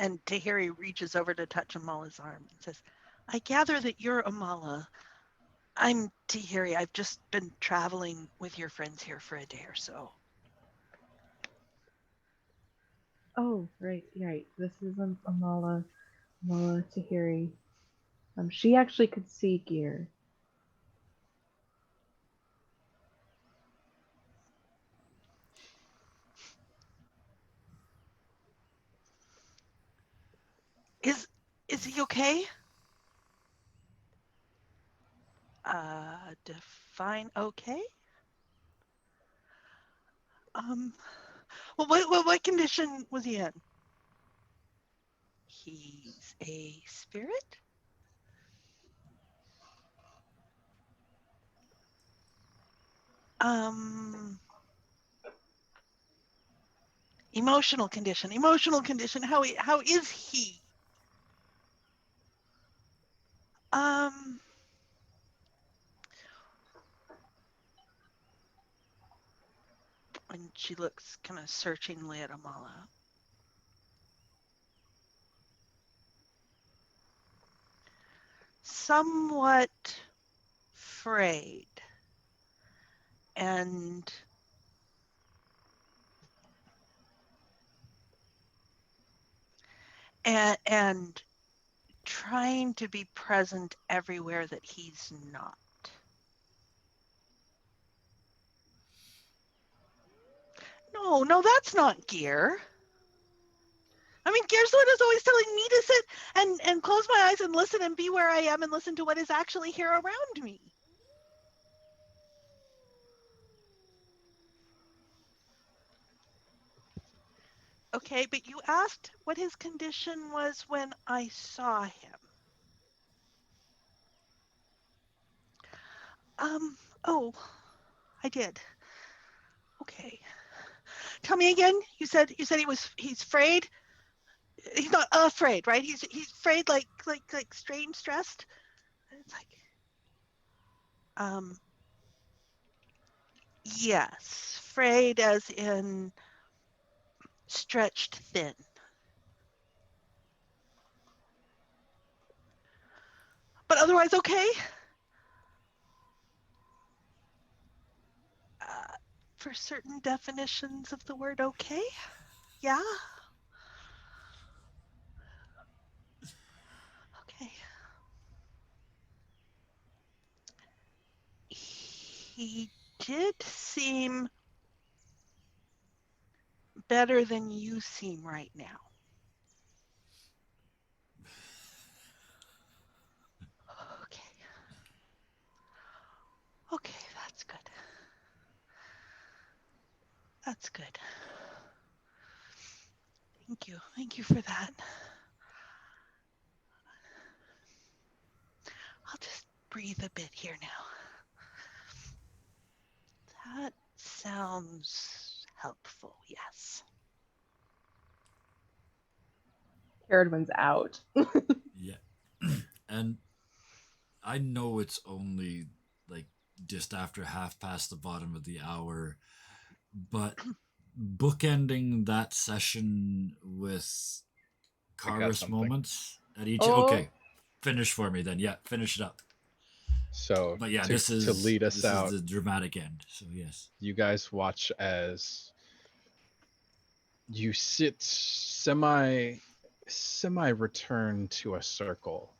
And Tahiri reaches over to touch Amala's arm and says, I gather that you're Amala. I'm Tahiri. I've just been traveling with your friends here for a day or so. Oh, right. This is Amala Tahiri. She actually could see gear. Is he okay? Define okay? Well, what condition was he in? He's a spirit? Emotional condition. How is he? And she looks kind of searchingly at Amala. Somewhat frayed. And trying to be present everywhere that he's not. No, that's not Gear. I mean, Gear's the one who's always telling me to sit and close my eyes and listen and be where I am and listen to what is actually here around me. Okay, but you asked what his condition was when I saw him. Oh, I did. Okay. Tell me again. You said he's afraid. He's not afraid, right? He's afraid like strange stressed. It's like Yes, frayed as in stretched thin. But otherwise okay. For certain definitions of the word okay, yeah. Okay. He did seem better than you seem right now. Okay. Okay, that's good. That's good. Thank you. Thank you for that. I'll just breathe a bit here now. That sounds helpful, yes. Caradwin's out. Yeah. And I know it's only like just after half past the bottom of the hour, but bookending that session with I got Karis something. moments at each. Oh. Okay, finish for me then. Yeah, finish it up. So But yeah, to lead us this out, is the dramatic end. So yes. you guys watch as you sit semi return to a circle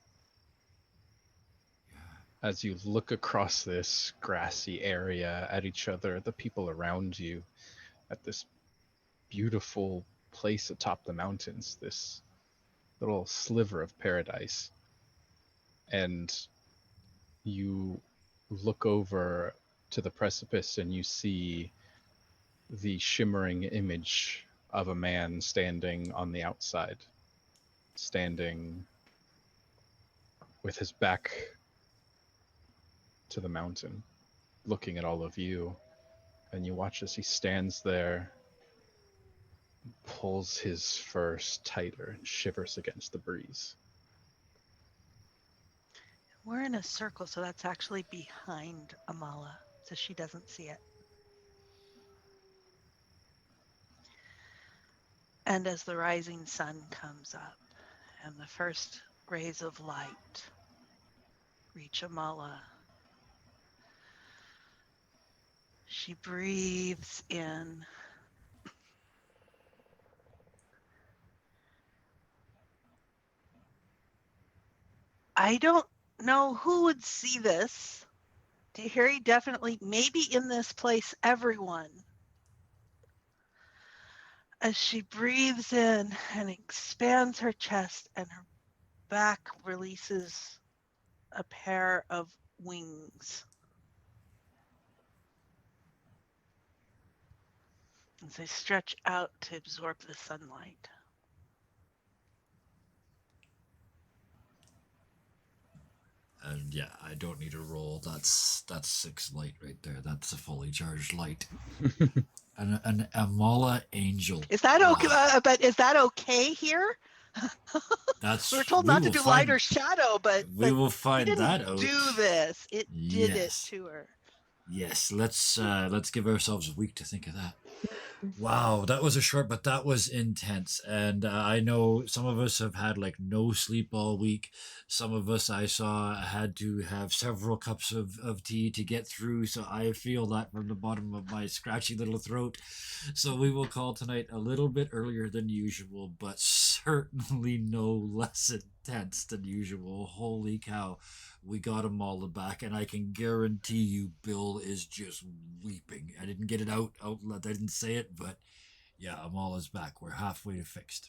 as you look across this grassy area at each other, the people around you, at this beautiful place atop the mountains, this little sliver of paradise. And you look over to the precipice and you see the shimmering image of a man standing on the outside, standing with his back to the mountain, looking at all of you. And you watch as he stands there, pulls his fur tighter, and shivers against the breeze. We're in a circle, so that's actually behind Amala, so she doesn't see it. And as the rising sun comes up and the first rays of light reach Amala, she breathes in. I don't know who would see this. Tahiri definitely, maybe in this place, everyone. As she breathes in and expands her chest and her back releases a pair of wings. As they stretch out to absorb the sunlight. And yeah, I don't need a roll. That's 6 light right there. That's a fully charged light. An Amala angel. Is that okay? Wow. But is that okay here? That's We were told we not to will do find light or shadow, but we will he find didn't that out. do this. It did it Yes. to her. Yes, let's give ourselves a week to think of that. Wow, that was a short, but that was intense. And I know some of us have had like no sleep all week. Some of us I saw had to have several cups of tea to get through. So I feel that from the bottom of my scratchy little throat. So we will call tonight a little bit earlier than usual, but certainly no less intense than usual. Holy cow. We got Amala back, and I can guarantee you Bill is just weeping. I didn't get it out loud. I didn't say it, but yeah, Amala's back. We're halfway to fixed.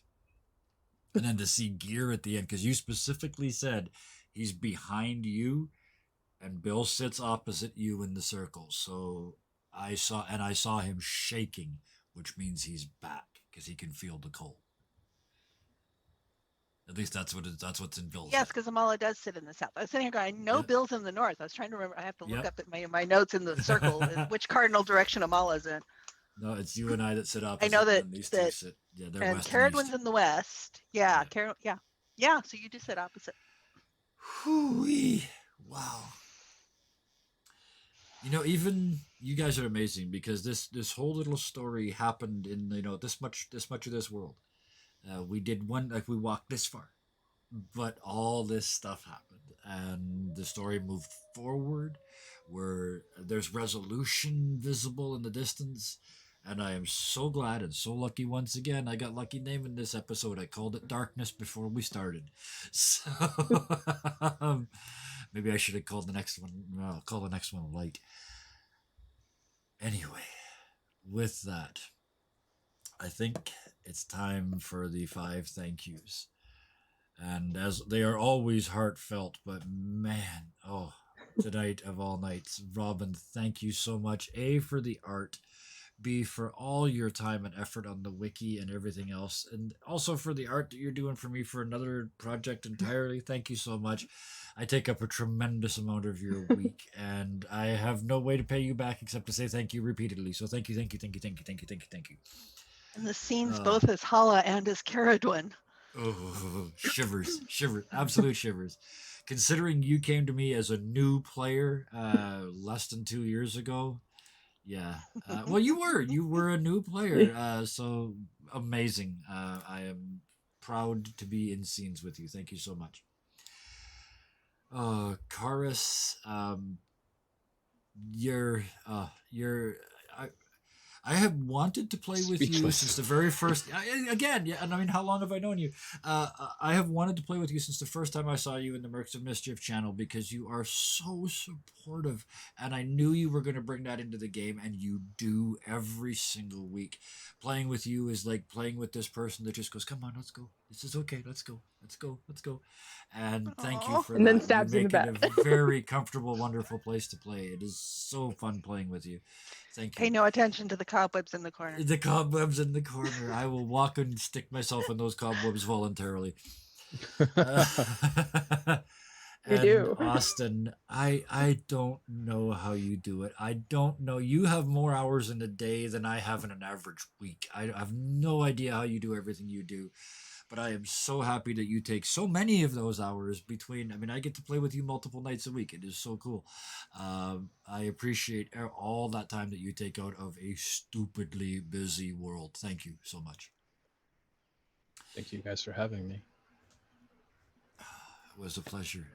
And then to see Gear at the end, because you specifically said he's behind you, and Bill sits opposite you in the circle. So I saw him shaking, which means he's back because he can feel the cold. At least that's what's in Bill's Yes, head. because Amala does sit in the south. I was sitting here going, I know Yep. Bill's in the north. I was trying to remember. I have to look Yep. up at my notes in the circle, which cardinal direction Amala's in. No, it's you and I that sit opposite. I know that and these two sit. Yeah, they're and west and east. Caradwin's in the west. Yeah, yeah. So you do sit opposite. Whoo-wee. Wow. Even you guys are amazing because this whole little story happened in this much of this world. We did one like we walked this far, but all this stuff happened, and the story moved forward, where there's resolution visible in the distance. And I am so glad and so lucky once again. I got lucky naming this episode. I called it Darkness before we started. So maybe I should have called the next one. I'll call the next one Light. Anyway, with that, I think it's time for the 5 thank yous. And as they are always heartfelt, but man, tonight of all nights, Robin, thank you so much. A, for the art. B, for all your time and effort on the wiki and everything else. And also for the art that you're doing for me for another project entirely. Thank you so much. I take up a tremendous amount of your week, and I have no way to pay you back except to say thank you repeatedly. So thank you, thank you, thank you, thank you, thank you, thank you, thank you. And the scenes both as Hala and as Caradwin. Oh, shivers, absolute shivers. Considering you came to me as a new player less than 2 years ago, yeah. Well, you were a new player, so amazing. I am proud to be in scenes with you. Thank you so much. Karis, I have wanted to play with you Speechless. since the very first. Again, yeah, and I mean, how long have I known you? I have wanted to play with you since the first time I saw you in the Mercs of Mischief channel because you are so supportive, and I knew you were going to bring that into the game, and you do every single week. Playing with you is like playing with this person that just goes, "Come on, let's go. This is okay. Let's go. Let's go. Let's go." And thank you for And that. then stabs you in the make it back. a very comfortable, wonderful place to play. It is so fun playing with you. Thank you. Pay no attention to the cobwebs in the corner. The cobwebs in the corner. I will walk and stick myself in those cobwebs voluntarily. You And do. Austin, I don't know how you do it. I don't know. You have more hours in a day than I have in an average week. I have no idea how you do everything you do. But I am so happy that you take so many of those hours between. I mean, I get to play with you multiple nights a week. It is so cool. I appreciate all that time that you take out of a stupidly busy world. Thank you so much. Thank you guys for having me. It was a pleasure.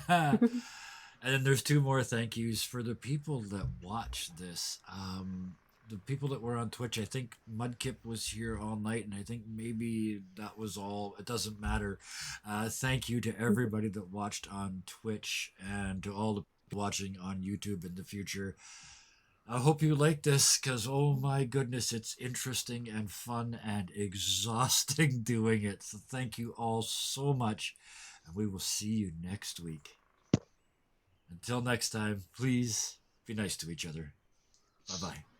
And then there's 2 more thank yous for the people that watch this. The people that were on Twitch, I think Mudkip was here all night, and I think maybe that was all. It doesn't matter. Thank you to everybody that watched on Twitch and to all the people watching on YouTube in the future. I hope you like this because, oh my goodness, it's interesting and fun and exhausting doing it. So thank you all so much, and we will see you next week. Until next time, please be nice to each other. Bye-bye.